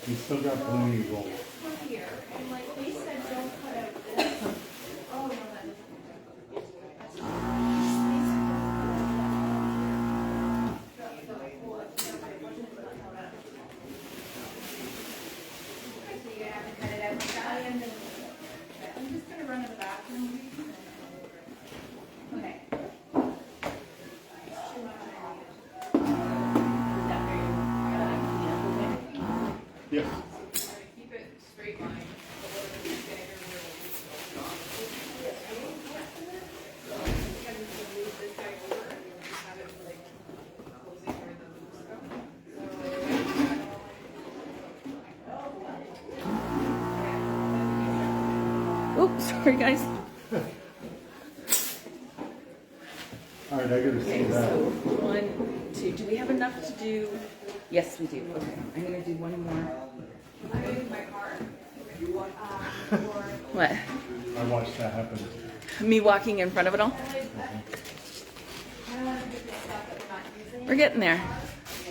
You still got Ballooney roll. from here and like they said don't cut out this. Oh no, that doesn't. So you're gonna have to cut it out. I'm just gonna run to the bathroom. Okay. Yes. Keep it Sorry, guys. All right, I gotta see Okay, that. so 1, 2. Do we have enough to do? Yes, we do. Okay, I'm gonna do one more. What? I watched that happen. Me walking in front of it all? We're getting there.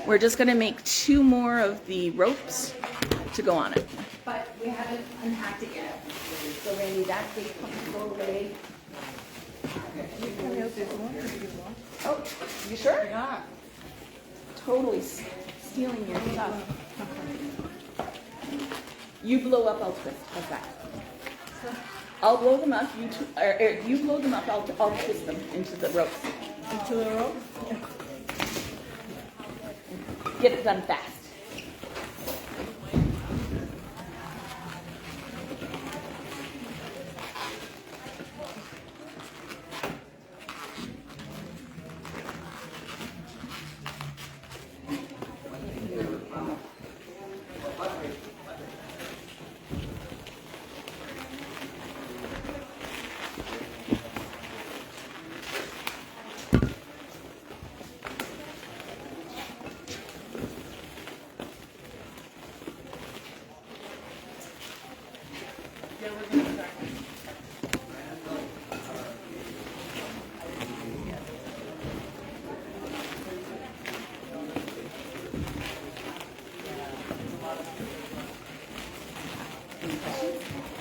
We're just gonna make 2 more of the ropes to go on it. But we haven't unpacked it yet. So Randy, that big pump go away. Oh, you sure? Yeah. Totally stealing your stuff. You blow up, I'll twist. How's that? I'll blow them up. You blow them up. I'll twist them into the ropes. Into the rope? Get it done fast.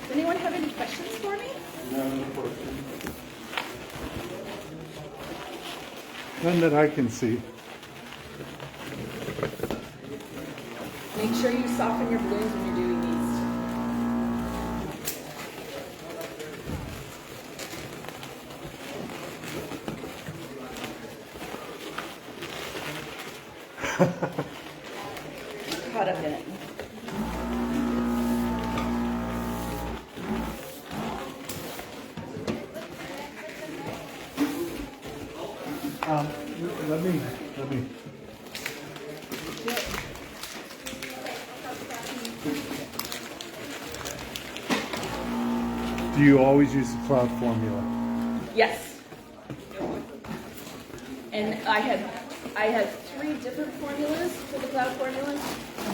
Does anyone have any questions for me? None that I can see. Make sure you soften your balloons when you're doing these. Caught up in it. Let me. Do you always use the cloud formula? Yes. And I had 3 different formulas for the cloud formulas.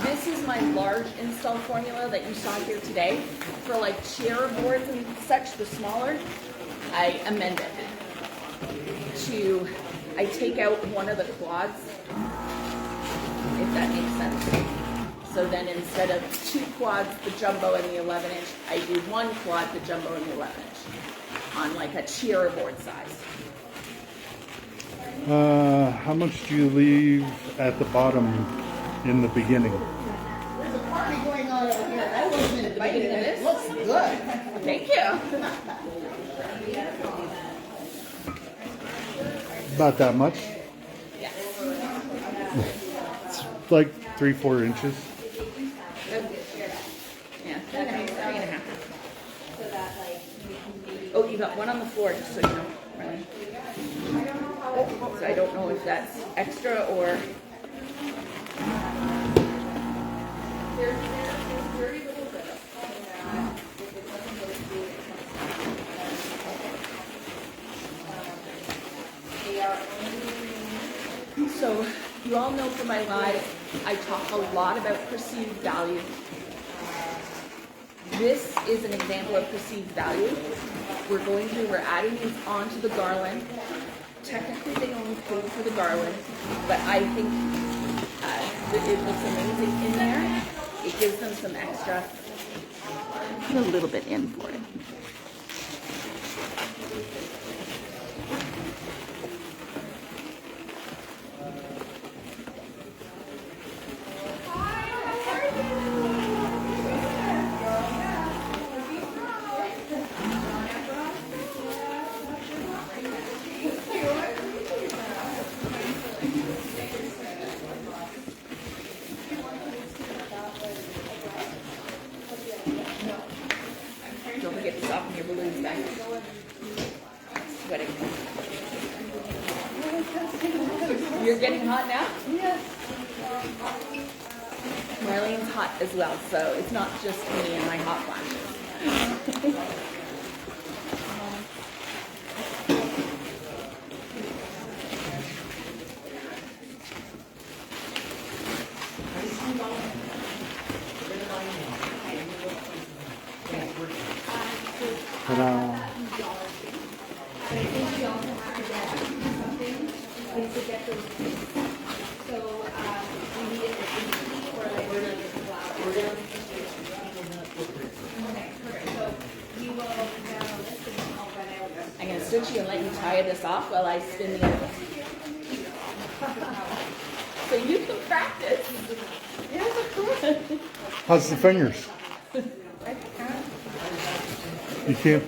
This is my large install formula that you saw here today. For like chair boards and such, the smaller, I amend it to, I take out one of the quads, if that makes sense. So then instead of 2 quads, the jumbo and the 11-inch, I do 1 quad, the jumbo and the 11-inch on like a chair board size. How much do you leave at the bottom in the beginning? There's a party going on over here. I wasn't invited, and it looks good. Thank you. About that much? Yes. It's like 3-4 inches. Yeah, 3.5. Oh, you got one on the floor, just so you know. Right. So I don't know if that's extra or. There's very little bit of that. If it doesn't go through, it comes they are only. So you all know from my live, I talk a lot about perceived value. This is an example of perceived value. We're adding these onto the Garland. Technically, they only pay for the Garland, but I think it looks amazing in there. It gives them some extra. Put a little bit in for it. Don't forget to soften your balloons back. Sweating. You're getting hot now? Yes. Marlene's hot as well, so it's not just me and my hot flashes. also have to get something like to get those things. So we need it immediately or like we're gonna get the flower. Okay, perfect. So we will down on this and then I'll run out. I'm gonna switch you and let you tie this off while I spin the other one. So you can practice. How's the fingers? You can't.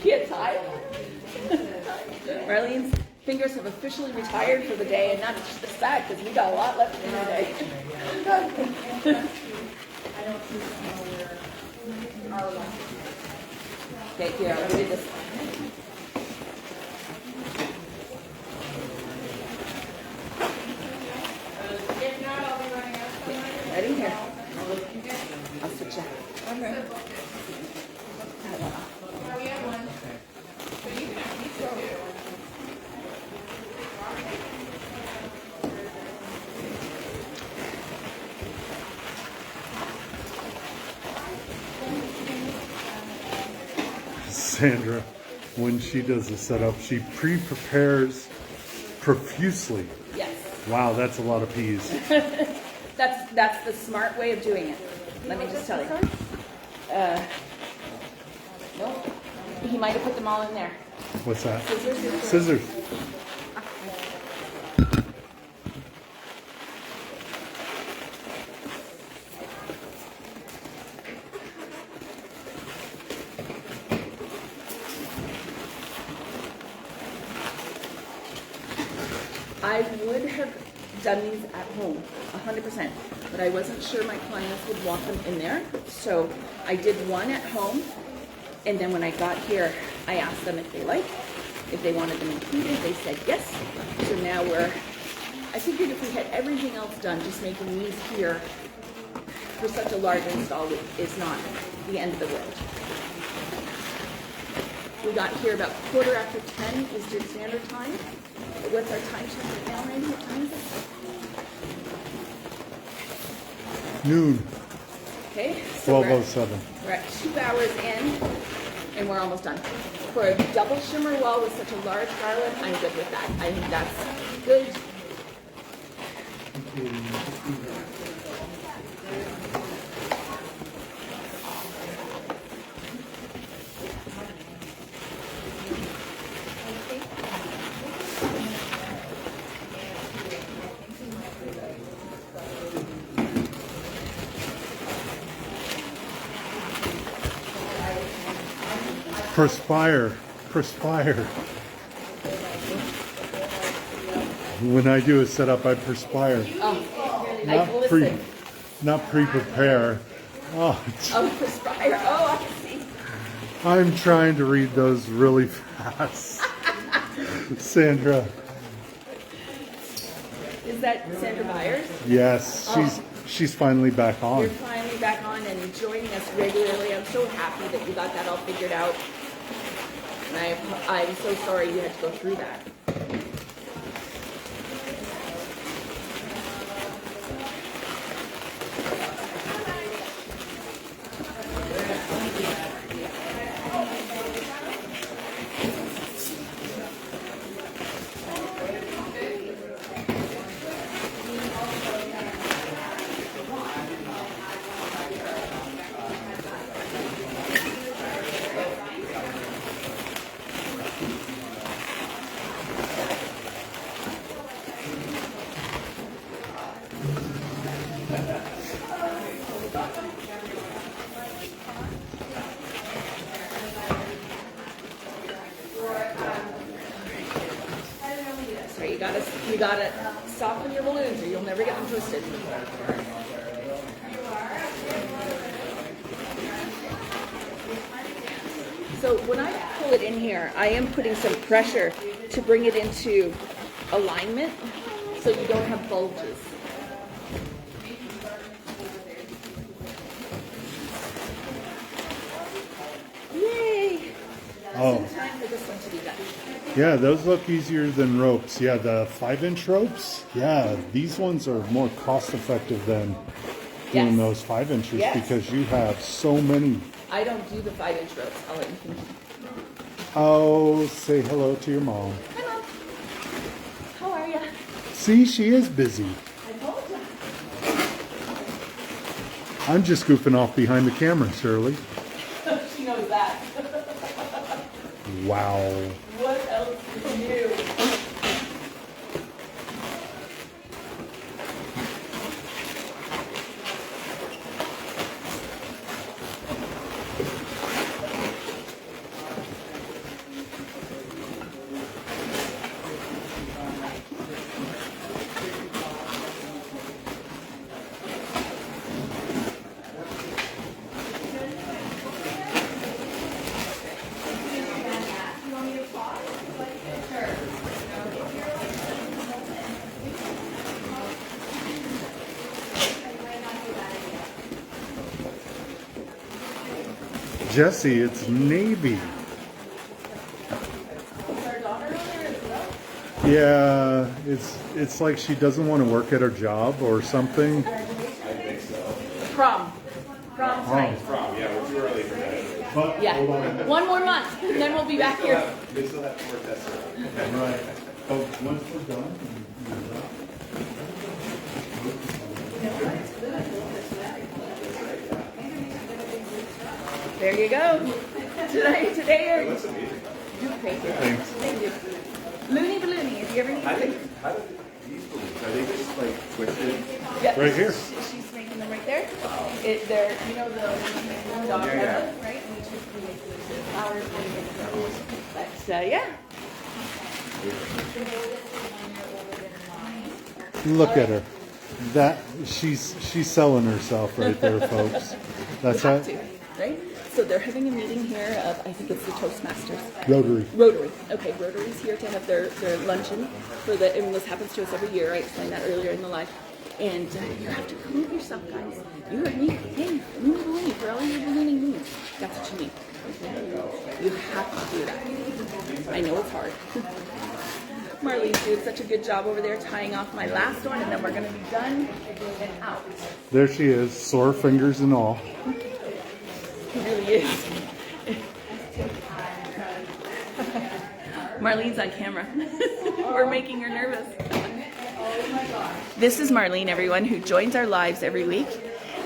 Can't tie. Marlene's fingers have officially retired for the day, and that's just sad because we got a lot left in the day. Okay, here, I'll do this. If not, I'll be running out. Ready? Here. I'll switch that. Okay. Oh, we have one. But you can have pizza too. Sandra, when she does the setup, she pre-prepares profusely. Yes. Wow, that's a lot of peas. That's the smart way of doing it. Let me just tell you. Nope. He might have put them all in there. What's that? Scissors. Scissors. I would have done these at home, 100%, but I wasn't sure my clients would want them in there, so I did one at home, and then when I got here, I asked them if they wanted them included. They said yes. So now I figured if we had everything else done, just making these here for such a large install is not the end of the world. We got here about 10:15 Eastern Standard Time. What's our time check right now, Randy? What time is it? Noon. Okay, so 12:07. we're at 2 hours in, and we're almost done. For a double shimmer wall with such a large garland, I'm good with that. I think that's good. Perspire. When I do a setup, I perspire. Not pre-prepare. Oh, Perspire. Oh, I see. I'm trying to read those really fast. Sandra. Is that Sandra Byers? Yes, she's finally back on. You're finally back on and joining us regularly. I'm so happy that you got that all figured out. And I'm so sorry you had to go through that. You gotta soften your balloons or you'll never get them twisted. So when I pull it in here, I am putting some pressure to bring it into alignment so you don't have bulges. Yay! Oh, Just in time for this one to be done. Yeah, those look easier than ropes. Yeah, the 5-inch ropes. Yeah, these ones are more cost effective than doing Yes. those 5 inches Yes. because you have so many. I don't do the 5-inch ropes. I'll let you continue. Oh, say hello to your mom. Hi, Mom. How are you? See, she is busy. I told you. I'm just goofing off behind the camera, Shirley. She knows that. Wow. What else is new? Jesse, it's navy. Yeah, it's like she doesn't want to work at her job or something. Prom. Prom's right. Prom, yeah, we're too early for that. But, Yeah. 1 more month, and then we'll be back here. They still have 4 tests. Right. Oh, once we're done. There you go. Today are Looks amazing. thank you. Thanks. Thank you. Looney Ballooney, if you ever need How to. did these balloons, are they just like twisted? Yeah, Right here. She's making them right there. They're, you know, the dog Yeah. right? And we just make the flowers and make those. But yeah. Look at her. That she's selling herself right there, folks. That's You how have to, right? So they're having a meeting here of, I think it's the Toastmasters. Rotary. Rotary. Okay, Rotary's here to have their luncheon for the, and this happens to us every year. I explained that earlier in the live. And you have to promote yourself, guys. You heard me. Hey, Looney Ballooney for all your ballooning needs. That's what you need. You have to do that. I know it's hard. Marlene's doing such a good job over there tying off my last one, and then we're going to be done and out. There she is, sore fingers and all. He really is. Marlene's on camera. We're making her nervous. This is Marlene, everyone, who joins our lives every week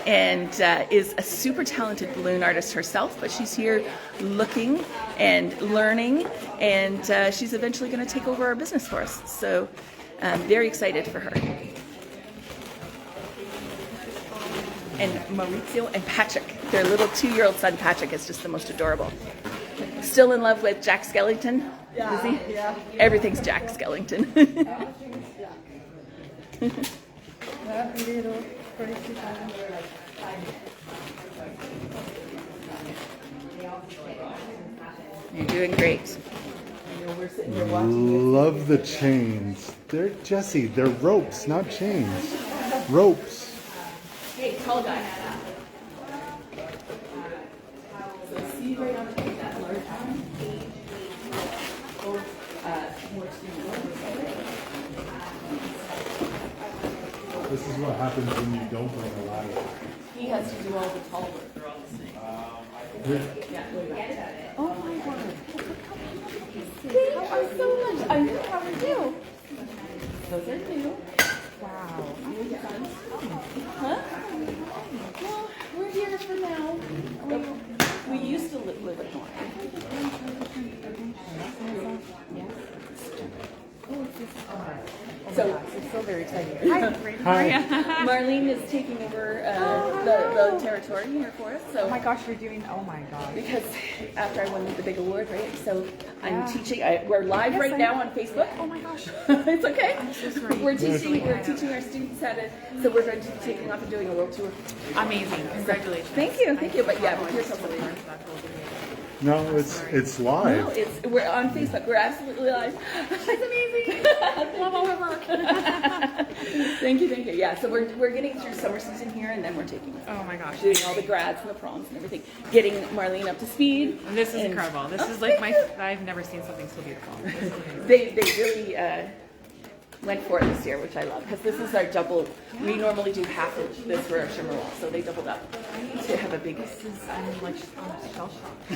and is a super talented balloon artist herself, but she's here looking and learning, and she's eventually going to take over our business for us. So I'm very excited for her. And Maurizio and Patrick, their little 2-year-old son Patrick is just the most adorable. Still in love with Jack Skellington? Yeah, Is he? yeah. Everything's Jack Skellington. That little crazy time. You're doing great. We're sitting here watching. Love the chains. They're Jesse, they're ropes, not chains. Ropes. Hey, tall guy. So see right on the that large arm? This is what happens when you don't bring a ladder. He has to do all the tall work. Yeah. Oh my word. Thank you so much. I'm how are you? Those are new. Wow. Huh? Well, we're here for now. We used to live at home. So It's so very exciting. Hi. Marlene is taking over the territory here for us. So Oh my gosh, we're doing, oh my god. because after I won the big award, right? So I'm Yeah. teaching. We're live Yes, right I now know. on Facebook. Oh my gosh. It's okay. I'm so sorry. We're teaching our students how to. So we're going to be taking off and doing a world tour. Amazing. Congratulations. Thank you. But yeah, we're here till September. No, it's No, live. we're on Facebook. We're absolutely live. It's amazing. Love all our work. Thank you, thank you. Yeah, so we're getting through summer season here, and then we're taking Oh my gosh. doing all the grads and the proms and everything, getting Marlene up to speed. And this is And- incredible. This Oh, is like thank I've never seen something so beautiful. This is amazing. They really went for it this year, which I love, because this is our double. We normally do half of this for our shimmer wall, so they doubled up to have a big. This is, I'm like shell shocked.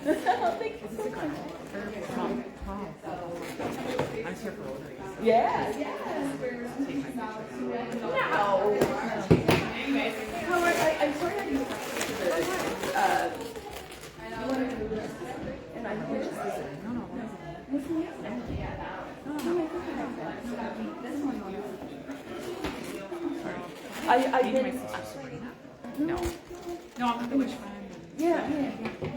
This is so Thank you so much. Prom. I'm here for older. Yeah, yeah. No. Howard, I'm sorry I didn't have to the, and I'm just I've been. No, I'm not the wish friend. Yeah,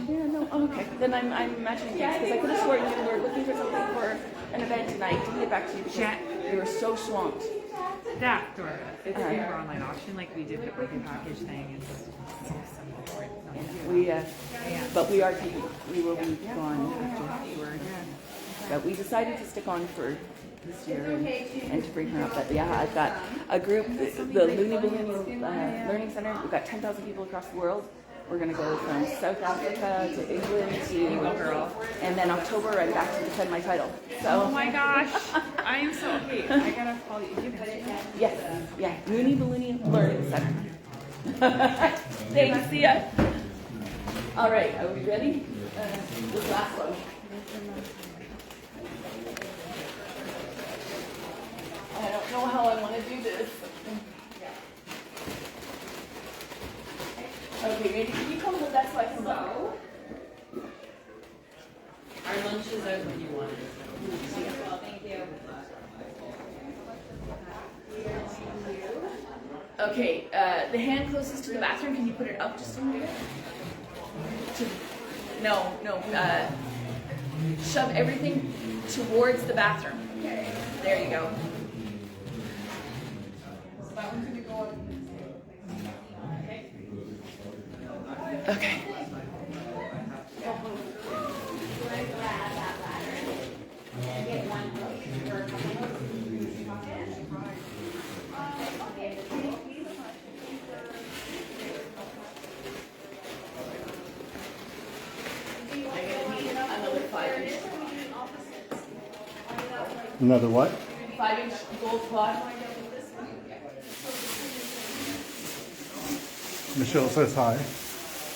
no. Oh, okay. Then I'm imagining things because I could have sworn you were looking for something for an event tonight. Didn't get back to you because you were so swamped. That, Dora. It's we were online auction, like we did like a package thing. It's so simple. We, but we are taking. We will be gone after. But we decided to stick on for this year and to bring her up. But yeah, I've got a group, the Looney Learning Center. We've got 10,000 people across the world. We're going to go from South Africa to England to, and then October I'm back to defend my title. So. Oh my gosh, I am so okay. I gotta call you. Yes, yeah, Looney Learning Center. Thanks, see ya. All right, are we ready? This last one. I don't know how I want to do this. Okay, maybe can you come with that so I can go? Our lunch is out when you want it. Well, thank you. Okay, the hand closest to the bathroom, can you put it up just a little bit? No, shove everything towards the bathroom. Okay, there you go. So that one's gonna go on. Okay. Another 5-inch. Another what? 5-inch gold quad. Michelle says hi.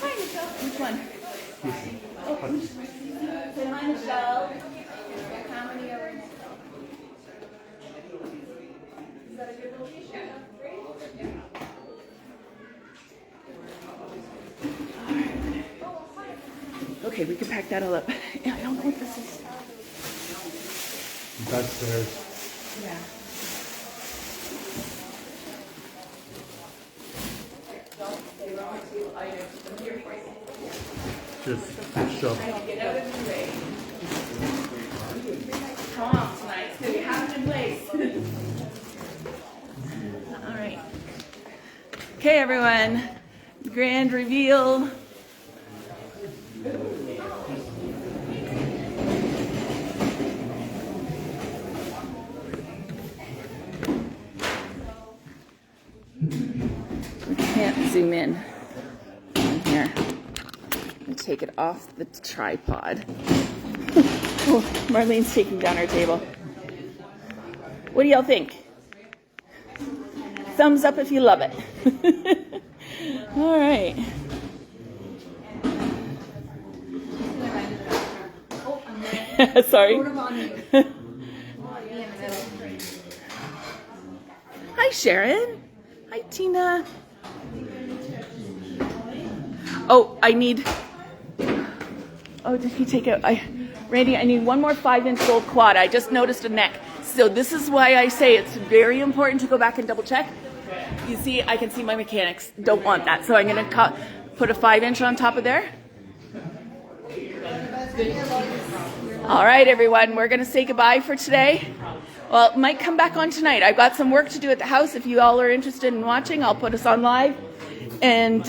Hi, Michelle. Which one? Say hi, Michelle. How many are in? Is that a good location? Okay, we can pack that all up. Yeah, I don't know what this is. That's theirs. Yeah. Just shove. Get out of the way. Prom tonight. It's going to be happening place. All right. Okay, everyone. Grand reveal. We can't zoom in on here. And take it off the tripod. Oh, Marlene's taking down our table. What do y'all think? Thumbs up if you love it. All right. Sorry. Hi, Sharon. Hi, Tina. Oh, I need. Oh, did he take it? Randy, I need one more 5-inch gold quad. I just noticed a neck. So this is why I say it's very important to go back and double check. You see, I can see my mechanics don't want that. So I'm going to put a 5-inch on top of there. All right, everyone, we're going to say goodbye for today. Well, it might come back on tonight. I've got some work to do at the house. If you all are interested in watching, I'll put us on live. And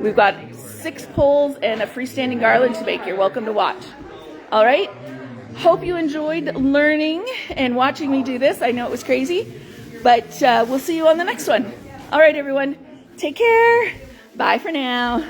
we've got 6 poles and a freestanding garland to make. You're welcome to watch. All right? hope you enjoyed learning and watching me do this. I know it was crazy, but we'll see you on the next one. All right, everyone, take care. Bye for now.